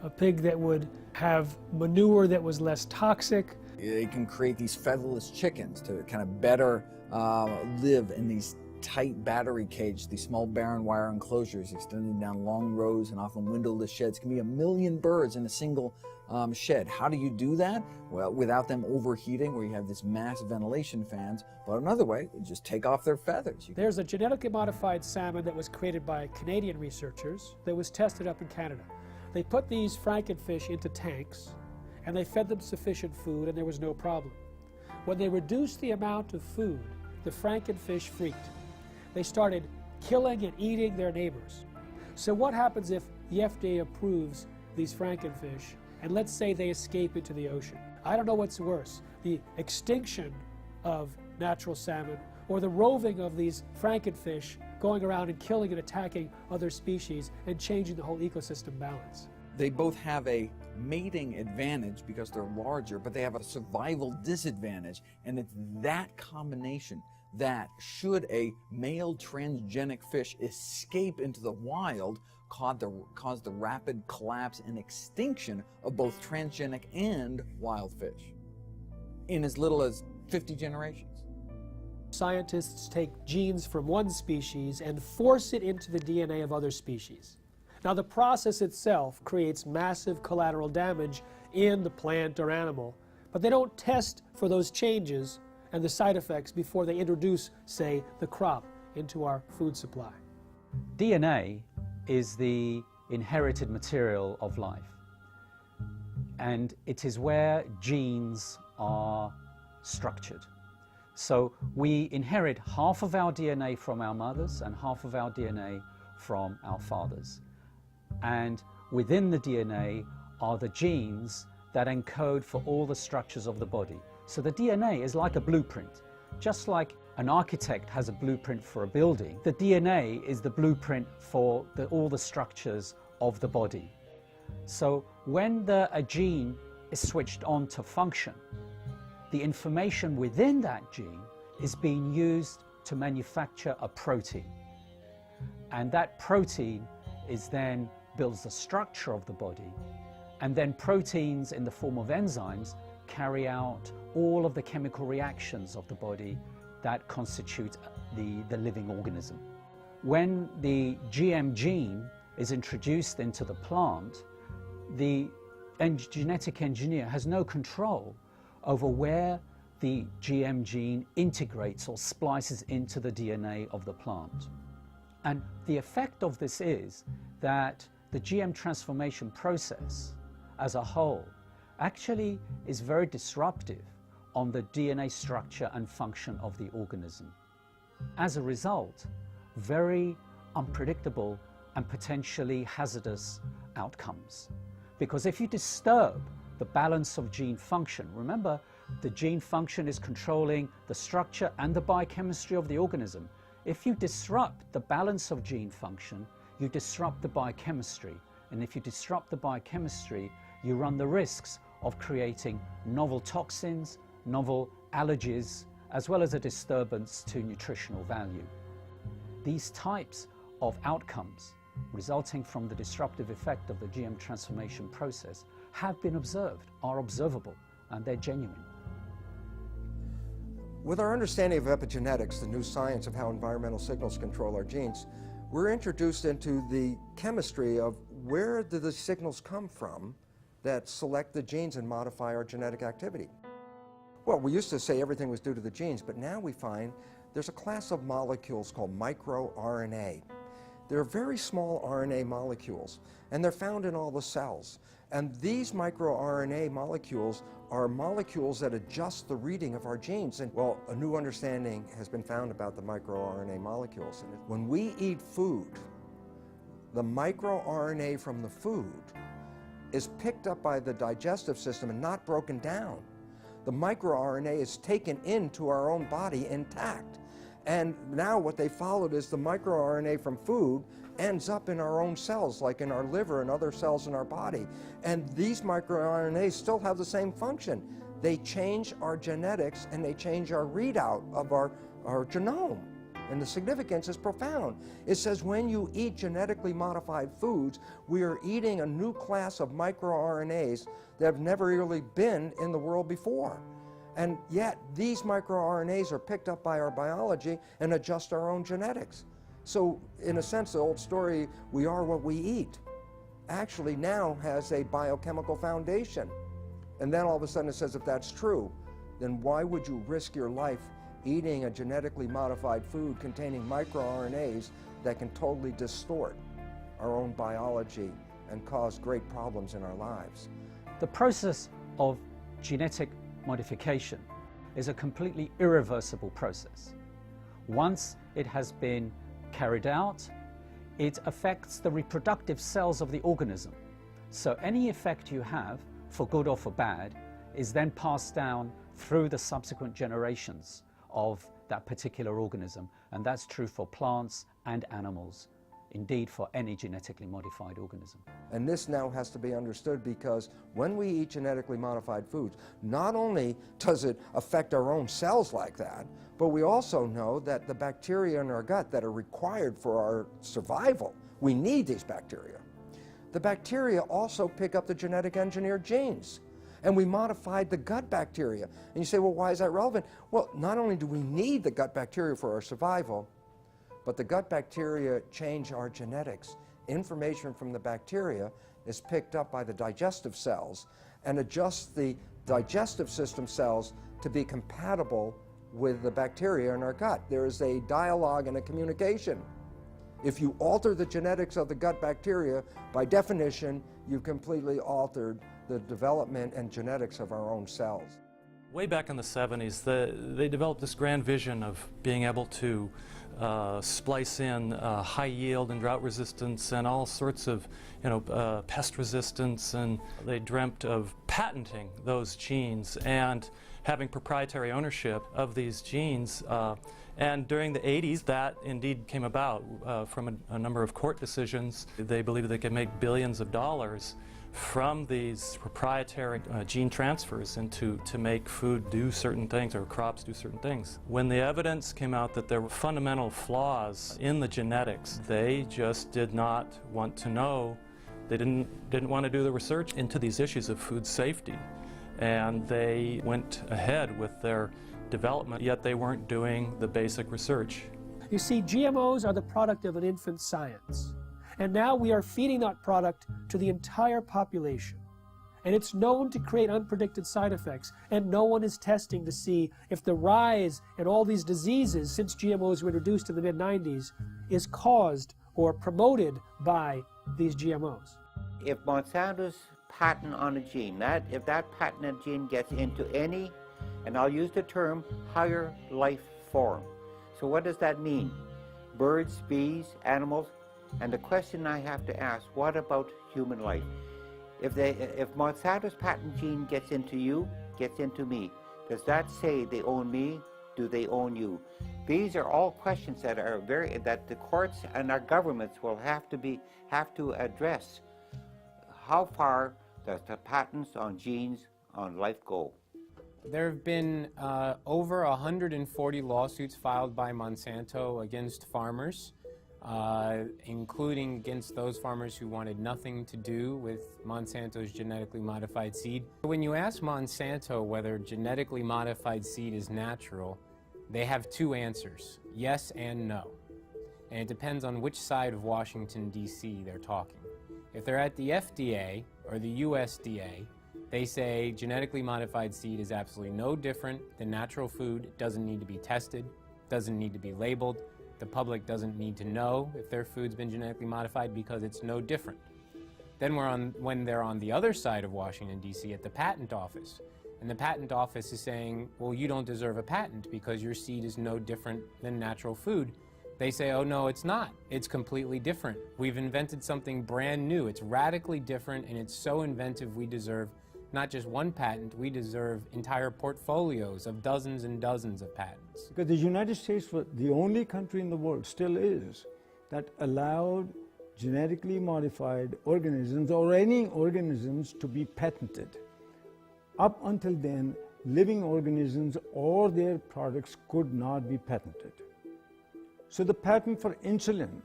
a pig that would have manure that was less toxic. They can create these featherless chickens to kind of better live in these tight battery cages, these small barren wire enclosures extending down long rows and often windowless sheds. It can be 1 million birds in a single shed. How do you do that? Well, without them overheating, where you have this mass ventilation fans. But another way, you just take off their feathers. There's a genetically modified salmon that was created by Canadian researchers that was tested up in Canada. They put these frankenfish into tanks and they fed them sufficient food and there was no problem. When they reduced the amount of food, the frankenfish freaked. They started killing and eating their neighbors. So what happens if the FDA approves these frankenfish and let's say they escape into the ocean? I don't know what's worse, the extinction of natural salmon or the roving of these frankenfish going around and killing and attacking other species and changing the whole ecosystem balance. They both have a mating advantage because they're larger, but they have a survival disadvantage, and it's that combination that should a male transgenic fish escape into the wild cause the rapid collapse and extinction of both transgenic and wild fish in as little as 50 generations. Scientists take genes from one species and force it into the DNA of other species. Now the process itself creates massive collateral damage in the plant or animal, but they don't test for those changes and the side effects before they introduce, say, the crop into our food supply. DNA is the inherited material of life, and it is where genes are structured. So we inherit half of our DNA from our mothers and half of our DNA from our fathers. And within the DNA are the genes that encode for all the structures of the body. So the DNA is like a blueprint. Just like an architect has a blueprint for a building, the DNA is the blueprint for all the structures of the body. So when a gene is switched on to function, the information within that gene is being used to manufacture a protein. And that protein builds the structure of the body. And then proteins in the form of enzymes carry out all of the chemical reactions of the body that constitute the living organism. When the GM gene is introduced into the plant, the genetic engineer has no control over where the GM gene integrates or splices into the DNA of the plant. And the effect of this is that the GM transformation process as a whole actually is very disruptive on the DNA structure and function of the organism. As a result, very unpredictable and potentially hazardous outcomes. Because if you disturb the balance of gene function, remember the gene function is controlling the structure and the biochemistry of the organism. If you disrupt the balance of gene function, you disrupt the biochemistry. And if you disrupt the biochemistry, you run the risks of creating novel toxins, novel allergies, as well as a disturbance to nutritional value. These types of outcomes resulting from the disruptive effect of the GM transformation process have been observed, are observable, and they're genuine. With our understanding of epigenetics, the new science of how environmental signals control our genes, we're introduced into the chemistry of where do the signals come from that select the genes and modify our genetic activity. Well, we used to say everything was due to the genes, but now we find there's a class of molecules called microRNA. They're very small RNA molecules, and they're found in all the cells. And these microRNA molecules are molecules that adjust the reading of our genes. And well, a new understanding has been found about the microRNA molecules. And when we eat food, the microRNA from the food is picked up by the digestive system and not broken down. The microRNA is taken into our own body intact. And now what they followed is the microRNA from food ends up in our own cells, like in our liver and other cells in our body. And these microRNAs still have the same function. They change our genetics and they change our readout of our genome. And the significance is profound. It says when you eat genetically modified foods, we are eating a new class of microRNAs that have never really been in the world before. And yet, these microRNAs are picked up by our biology and adjust our own genetics. So, in a sense, the old story, we are what we eat, actually now has a biochemical foundation. And then all of a sudden it says, if that's true, then why would you risk your life eating a genetically modified food containing microRNAs that can totally distort our own biology and cause great problems in our lives? The process of genetic modification is a completely irreversible process. Once it has been carried out, it affects the reproductive cells of the organism. So any effect you have, for good or for bad, is then passed down through the subsequent generations of that particular organism. And that's true for plants and animals, indeed for any genetically modified organism. And this now has to be understood because when we eat genetically modified foods, not only does it affect our own cells like that, but we also know that the bacteria in our gut that are required for our survival, we need these bacteria. The bacteria also pick up the genetic engineered genes. And we modified the gut bacteria. And you say, well, why is that relevant? Well, not only do we need the gut bacteria for our survival, but the gut bacteria change our genetics. Information from the bacteria is picked up by the digestive cells and adjusts the digestive system cells to be compatible with the bacteria in our gut. There is a dialogue and a communication. If you alter the genetics of the gut bacteria, by definition, you've completely altered the development and genetics of our own cells. Way back in the 70s, they developed this grand vision of being able to splice in high yield and drought resistance and all sorts of, pest resistance, and they dreamt of patenting those genes and having proprietary ownership of these genes. And during the 80s, that indeed came about from a number of court decisions. They believed they could make billions of dollars from these proprietary gene transfers to make food do certain things or crops do certain things. When the evidence came out that there were fundamental flaws in the genetics, they just did not want to know. They didn't want to do the research into these issues of food safety. and they went ahead with their development, yet they weren't doing the basic research. You see, GMOs are the product of an infant science. And now we are feeding that product to the entire population. And it's known to create unpredicted side effects. And no one is testing to see if the rise in all these diseases since GMOs were introduced in the mid-90s is caused or promoted by these GMOs. If Monsanto's patent on a gene, if that patented gene gets into any, and I'll use the term, higher life form. So what does that mean? Birds, bees, animals? And the question I have to ask, what about human life? If Monsanto's patent gene gets into you, gets into me, does that say they own me? Do they own you? These are all questions that the courts and our governments will have to address. How far does the patents on genes on life go? There have been over 140 lawsuits filed by Monsanto against farmers, including against those farmers who wanted nothing to do with Monsanto's genetically modified seed. When you ask Monsanto whether genetically modified seed is natural, they have two answers, yes and no. And it depends on which side of Washington, D.C. they're talking. If they're at the FDA or the USDA, they say genetically modified seed is absolutely no different than natural food. It doesn't need to be tested, doesn't need to be labeled. The public doesn't need to know if their food's been genetically modified because it's no different. Then when they're on the other side of Washington, D.C. at the patent office, and the patent office is saying, well, you don't deserve a patent because your seed is no different than natural food. They say, oh, no, it's not. It's completely different. We've invented something brand new. It's radically different, and it's so inventive we deserve not just one patent, we deserve entire portfolios of dozens and dozens of patents. Because the United States was the only country in the world, still is, that allowed genetically modified organisms or any organisms to be patented. Up until then, living organisms or their products could not be patented. So the patent for insulin,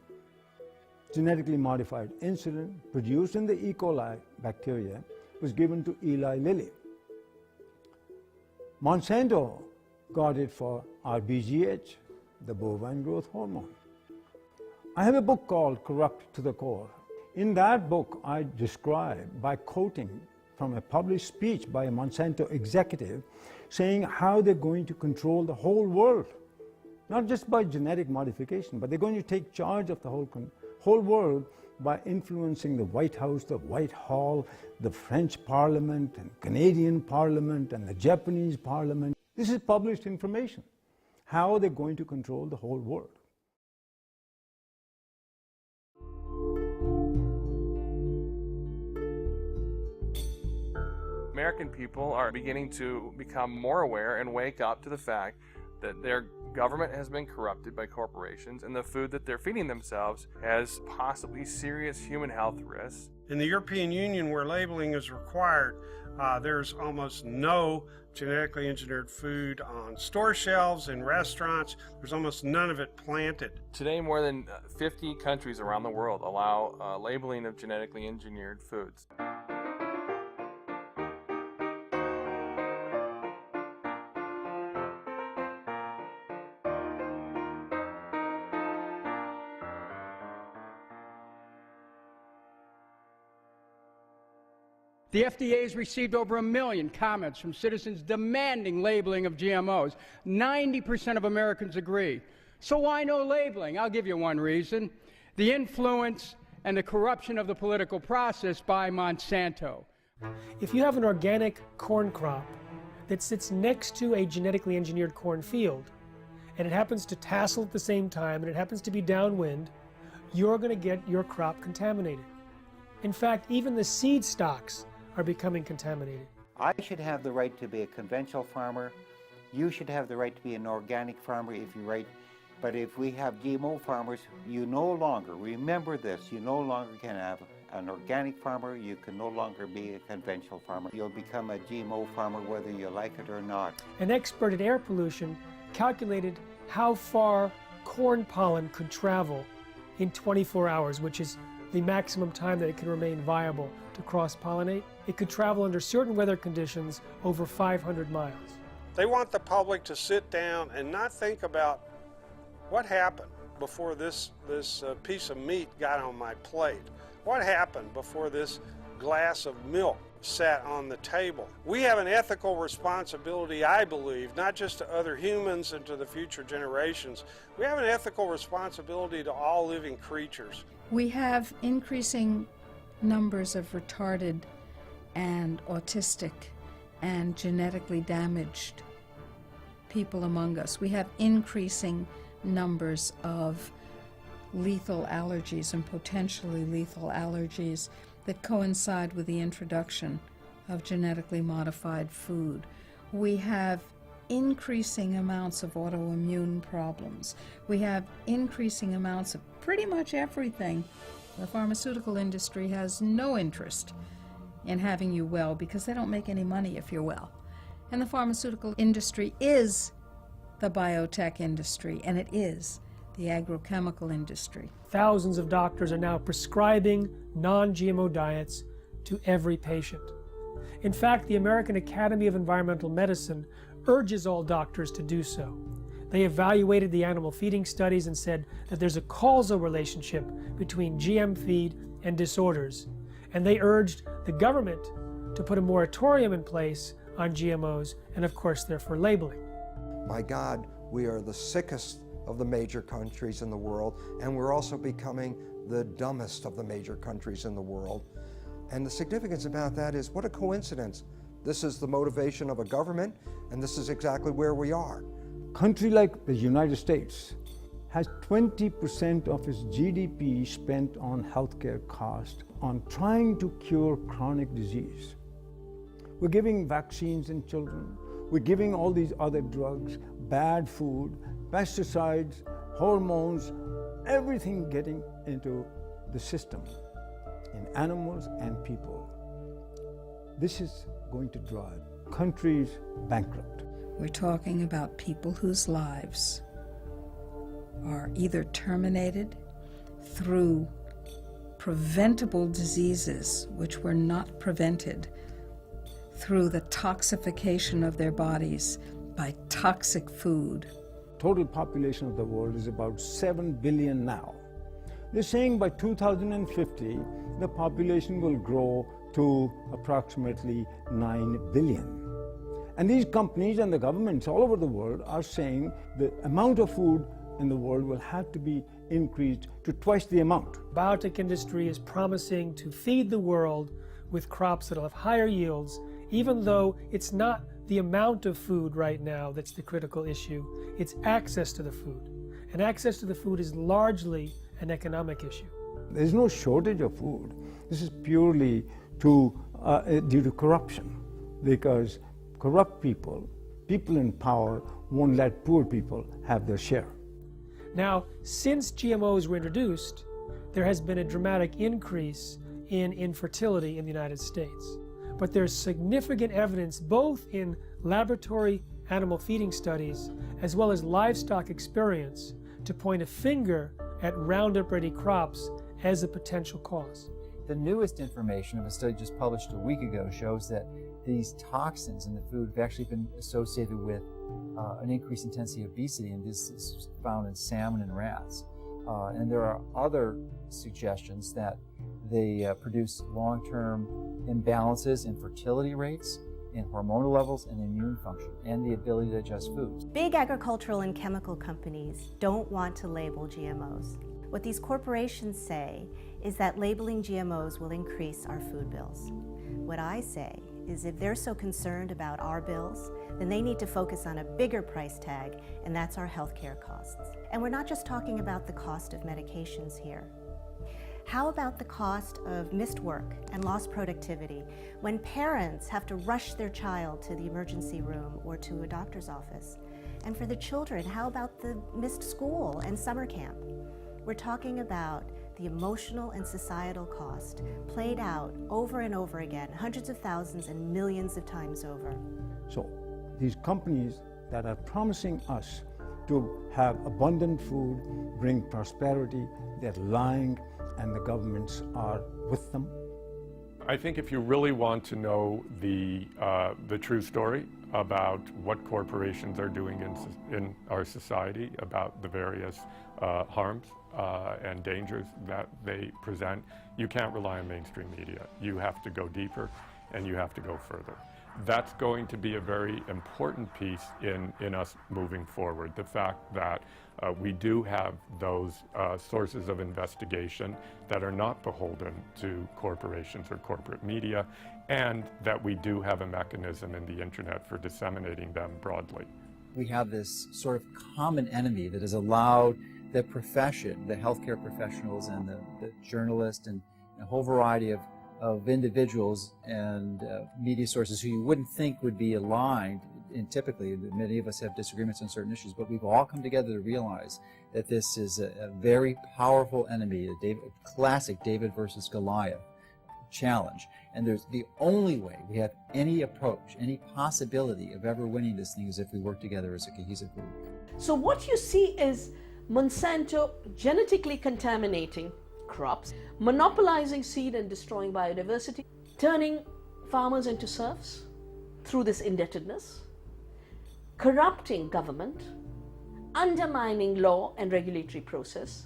genetically modified insulin produced in the E. coli bacteria, was given to Eli Lilly. Monsanto got it for RBGH, the bovine growth hormone. I have a book called Corrupt to the Core. In that book, I describe, by quoting from a published speech by a Monsanto executive, saying how they're going to control the whole world, not just by genetic modification, but they're going to take charge of the whole world by influencing the White House, the White Hall, the French Parliament, and Canadian Parliament, and the Japanese Parliament. This is published information, how they're going to control the whole world. American people are beginning to become more aware and wake up to the fact that their government has been corrupted by corporations and the food that they're feeding themselves has possibly serious human health risks. In the European Union, where labeling is required, there's almost no genetically engineered food on store shelves, in restaurants. There's almost none of it planted. Today, more than 50 countries around the world allow labeling of genetically engineered foods. The FDA has received over 1 million comments from citizens demanding labeling of GMOs. 90% of Americans agree. So why no labeling? I'll give you one reason: the influence and the corruption of the political process by Monsanto. If you have an organic corn crop that sits next to a genetically engineered corn field, and it happens to tassel at the same time, and it happens to be downwind, you're going to get your crop contaminated. In fact, even the seed stocks are becoming contaminated. I should have the right to be a conventional farmer. You should have the right to be an organic farmer if you're right. But if we have GMO farmers, you no longer, remember this, you no longer can have an organic farmer, you can no longer be a conventional farmer. You'll become a GMO farmer whether you like it or not. An expert in air pollution calculated how far corn pollen could travel in 24 hours, which is the maximum time that it can remain viable to cross-pollinate. It could travel under certain weather conditions over 500 miles. They want the public to sit down and not think about what happened before this piece of meat got on my plate. What happened before this glass of milk sat on the table? We have an ethical responsibility, I believe, not just to other humans and to the future generations. We have an ethical responsibility to all living creatures. We have increasing numbers of retarded and autistic and genetically damaged people among us. We have increasing numbers of lethal allergies and potentially lethal allergies that coincide with the introduction of genetically modified food. We have increasing amounts of autoimmune problems. We have increasing amounts of pretty much everything. The pharmaceutical industry has no interest in having you well because they don't make any money if you're well. And the pharmaceutical industry is the biotech industry, and it is the agrochemical industry. Thousands of doctors are now prescribing non-GMO diets to every patient. In fact, the American Academy of Environmental Medicine urges all doctors to do so. They evaluated the animal feeding studies and said that there's a causal relationship between GM feed and disorders, and they urged the government to put a moratorium in place on GMOs, and of course they're for labeling. My God, we are the sickest of the major countries in the world, and we're also becoming the dumbest of the major countries in the world. And the significance about that is, what a coincidence. This is the motivation of a government, and this is exactly where we are. A country like the United States has 20% of its GDP spent on healthcare costs, on trying to cure chronic disease. We're giving vaccines in children. We're giving all these other drugs, bad food, pesticides, hormones, everything getting into the system in animals and people. This is going to drive countries bankrupt. We're talking about people whose lives are either terminated through preventable diseases which were not prevented through the toxification of their bodies by toxic food. Total population of the world is about 7 billion now. They're saying by 2050, the population will grow to approximately 9 billion. And these companies and the governments all over the world are saying the amount of food in the world will have to be increased to twice the amount. Biotech industry is promising to feed the world with crops that will have higher yields, even though it's not the amount of food right now that's the critical issue, it's access to the food. And access to the food is largely an economic issue. There's no shortage of food. This is purely due to corruption, because corrupt people in power, won't let poor people have their share. Now, since GMOs were introduced, there has been a dramatic increase in infertility in the United States. But there's significant evidence both in laboratory animal feeding studies as well as livestock experience to point a finger at Roundup-ready crops as a potential cause. The newest information of a study just published a week ago shows that these toxins in the food have actually been associated with an increased intensity of obesity, and this is found in salmon and rats. And there are other suggestions that they produce long-term imbalances in fertility rates, in hormonal levels, and immune function, and the ability to digest foods. Big agricultural and chemical companies don't want to label GMOs. What these corporations say is that labeling GMOs will increase our food bills. What I say is if they're so concerned about our bills, then they need to focus on a bigger price tag, and that's our healthcare costs. And we're not just talking about the cost of medications here. How about the cost of missed work and lost productivity when parents have to rush their child to the emergency room or to a doctor's office? And for the children, how about the missed school and summer camp? We're talking about the emotional and societal cost played out over and over again, hundreds of thousands and millions of times over. So these companies that are promising us to have abundant food, bring prosperity, they're lying, and the governments are with them? I think if you really want to know the true story about what corporations are doing in our society, about the various harms and dangers that they present, you can't rely on mainstream media. You have to go deeper and you have to go further. That's going to be a very important piece in us moving forward. The fact that we do have those sources of investigation that are not beholden to corporations or corporate media, and that we do have a mechanism in the internet for disseminating them broadly. We have this sort of common enemy that has allowed the profession, the healthcare professionals and the journalists and a whole variety of individuals and media sources who you wouldn't think would be aligned. And typically, many of us have disagreements on certain issues, but we've all come together to realize that this is a very powerful enemy, a classic David versus Goliath challenge. And there's the only way we have any approach, any possibility of ever winning this thing is if we work together as a cohesive group. So what you see is Monsanto genetically contaminating crops, monopolizing seed and destroying biodiversity, turning farmers into serfs through this indebtedness, corrupting government, undermining law and regulatory process,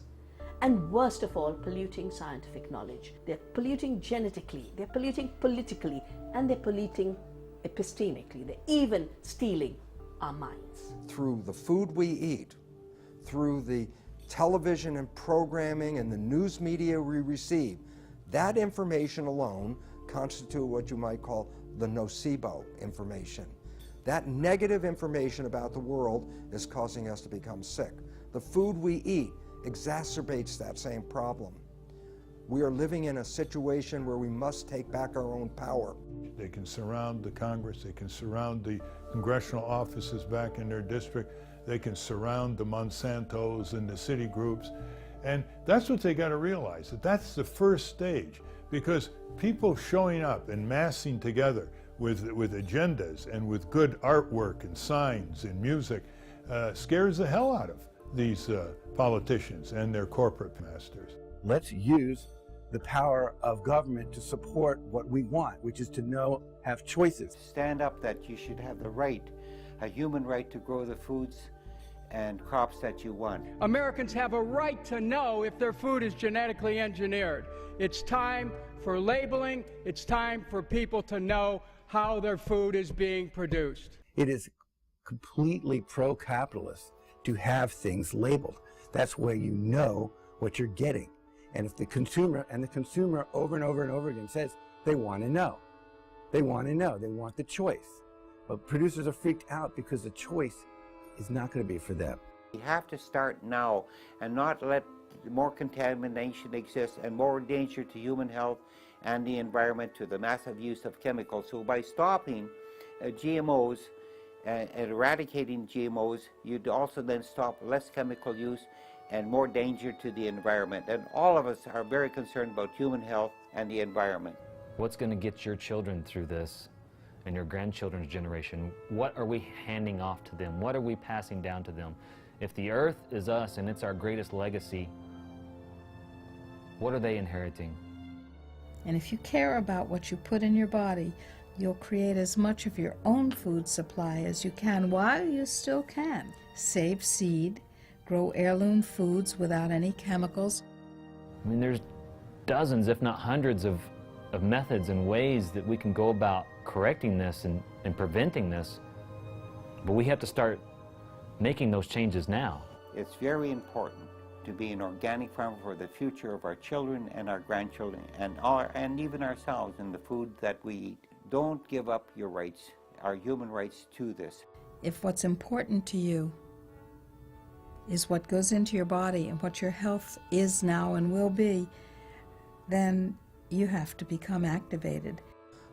and worst of all, polluting scientific knowledge. They're polluting genetically, they're polluting politically, and they're polluting epistemically. They're even stealing our minds. Through the food we eat, through the television and programming and the news media we receive, that information alone constitute what you might call the nocebo information. That negative information about the world is causing us to become sick. The food we eat exacerbates that same problem. We are living in a situation where we must take back our own power. They can surround the Congress, they can surround the congressional offices back in their district, they can surround the Monsantos and the city groups, and that's what they got to realize, that that's the first stage, because people showing up and massing together with agendas and with good artwork and signs and music scares the hell out of these politicians and their corporate masters. Let's use the power of government to support what we want, which is to have choices. Stand up that you should have the right, a human right to grow the foods and crops that you want. Americans have a right to know if their food is genetically engineered. It's time for labeling. It's time for people to know how their food is being produced. It is completely pro-capitalist to have things labeled. That's where you know what you're getting. And if the consumer over and over and over again says they want to know, they want the choice. But producers are freaked out because the choice is not going to be for them. We have to start now and not let more contamination exist and more danger to human health and the environment to the massive use of chemicals. So by stopping GMOs and eradicating GMOs, you'd also then stop less chemical use and more danger to the environment. And all of us are very concerned about human health and the environment. What's going to get your children through this and your grandchildren's generation? What are we handing off to them? What are we passing down to them? If the earth is us and it's our greatest legacy, what are they inheriting? And if you care about what you put in your body, you'll create as much of your own food supply as you can while you still can. Save seed, grow heirloom foods without any chemicals. I mean, there's dozens, if not hundreds, of methods and ways that we can go about correcting this and preventing this, but we have to start making those changes now. It's very important to be an organic farmer for the future of our children and our grandchildren and even ourselves in the food that we eat. Don't give up your rights, our human rights, to this. If what's important to you is what goes into your body and what your health is now and will be, then you have to become activated.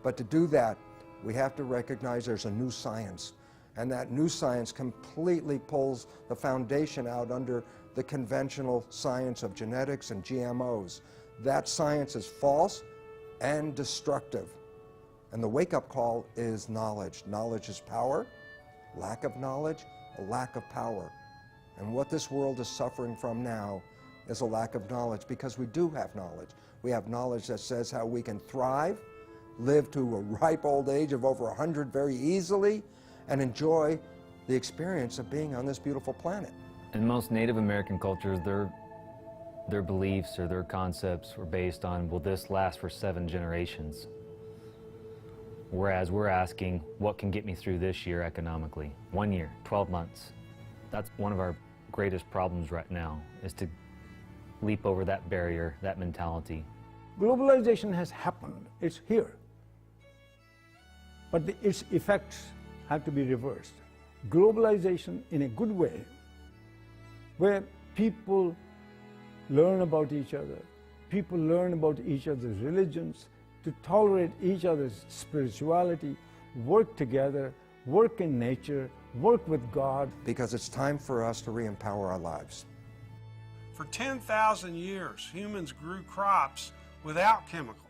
But to do that, we have to recognize there's a new science, and that new science completely pulls the foundation out under the conventional science of genetics and GMOs. That science is false and destructive. And the wake-up call is knowledge. Knowledge is power. Lack of knowledge, a lack of power. And what this world is suffering from now is a lack of knowledge, because we do have knowledge. We have knowledge that says how we can thrive, live to a ripe old age of over 100 very easily, and enjoy the experience of being on this beautiful planet. In most Native American cultures, their beliefs or their concepts were based on, will this last for 7 generations? Whereas we're asking, what can get me through this year economically? 1 year, 12 months. That's one of our greatest problems right now, is to leap over that barrier, that mentality. Globalization has happened, it's here. But its effects have to be reversed. Globalization in a good way, where people learn about each other, people learn about each other's religions, to tolerate each other's spirituality, work together, work in nature, work with God. Because it's time for us to re-empower our lives. For 10,000 years, humans grew crops without chemicals.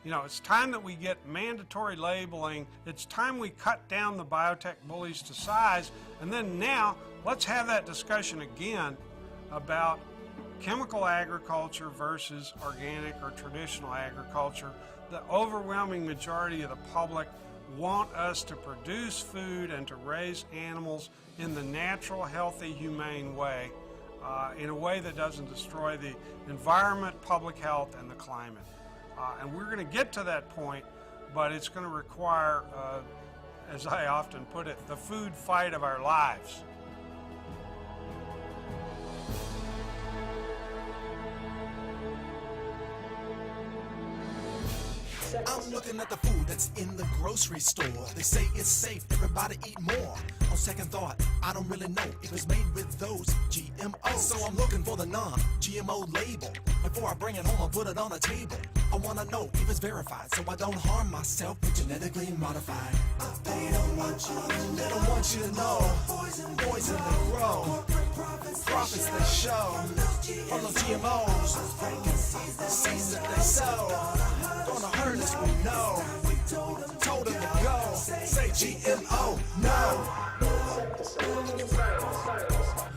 You know, it's time that we get mandatory labeling. It's time we cut down the biotech bullies to size. And then now, let's have that discussion again about chemical agriculture versus organic or traditional agriculture. The overwhelming majority of the public want us to produce food and to raise animals in the natural, healthy, humane way, in a way that doesn't destroy the environment, public health, and the climate. And we're going to get to that point, but it's going to require, as I often put it, the food fight of our lives. I'm looking at the food that's in the grocery store. They say it's safe, everybody eat more. On second thought, I don't really know if it's made with those GMOs. So I'm looking for the non-GMO label. Before I bring it home, I'll put it on the table. I want to know if it's verified, so I don't harm myself with genetically modified. They don't want you to know. Poison they grow. Profits they show. On those GMOs. Seeds that they sow. Gonna hurt us, we know. Told them to go. Say GMO, no.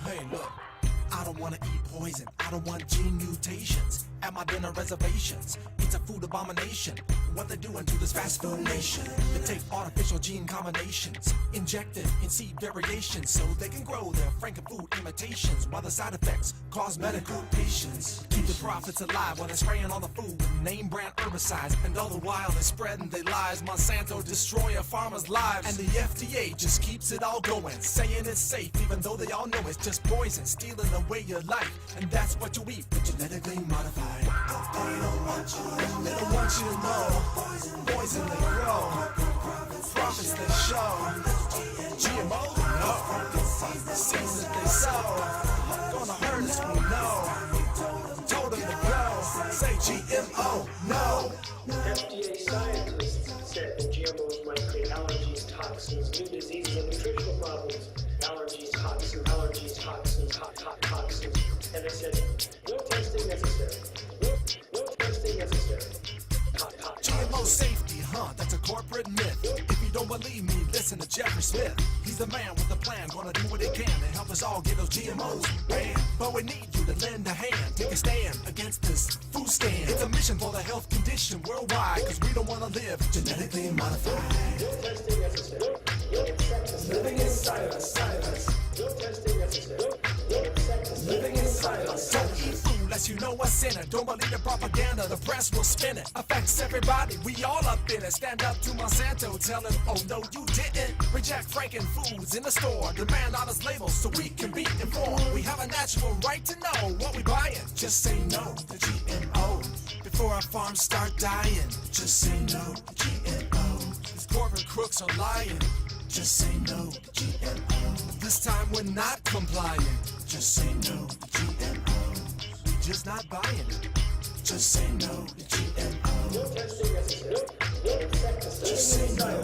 Hey, look. I don't want to eat poison. I don't want gene mutations at my dinner reservations. It's a food abomination. What they're doing to this fast food nation. They take artificial gene combinations, inject it in seed variations so they can grow their frankenfood imitations, while the side effects cause medical patients. Keep the profits alive while they're spraying on the food with name brand herbicides, and all the while they're spreading their lies. Monsanto destroy a farmer's lives, and the FDA just keeps it all going, saying it's safe even though they all know it's just poison, stealing away your life, and that's what you eat, but genetically modified. They don't want you to know. Poison they grow. Profits they show. GMO, no. Seeds that they sow. Gonna hurt us, we know. Told them to go. Say GMO, no. FDA scientists said that GMOs might create allergies, toxins, new diseases, and nutritional problems. Allergies, toxins, toxins. And they said, no testing necessary. No testing necessary. GMO safety, that's a corporate myth. If you don't believe me, listen to Jeffrey Smith. He's the man with the plan, gonna do what he can to help us all get those GMOs banned. But we need you to lend a hand, take a stand against this food stand. It's a mission for the health condition worldwide, cause we don't wanna live genetically modified. No testing necessary. No insecticide. Living inside of us. No testing necessary. No insecticide. Living inside of us. Don't eat food unless you know what's in it. Don't believe the propaganda, the press will spin it. Affects everybody, we all up in it. Stand up to Monsanto, tell him, oh no you didn't. Reject frankenfoods in the store. Demand honest labels so we can be informed. We have a natural right to know what we buying. Just say no to GMO. Before our farms start dying. Just say no to GMO. These corporate crooks are lying. Just say no to GMO. This time we're not complying. Just say no to GMO. We just not buying it. Just say no to GMO. No testing necessary. No insecticide. Just say no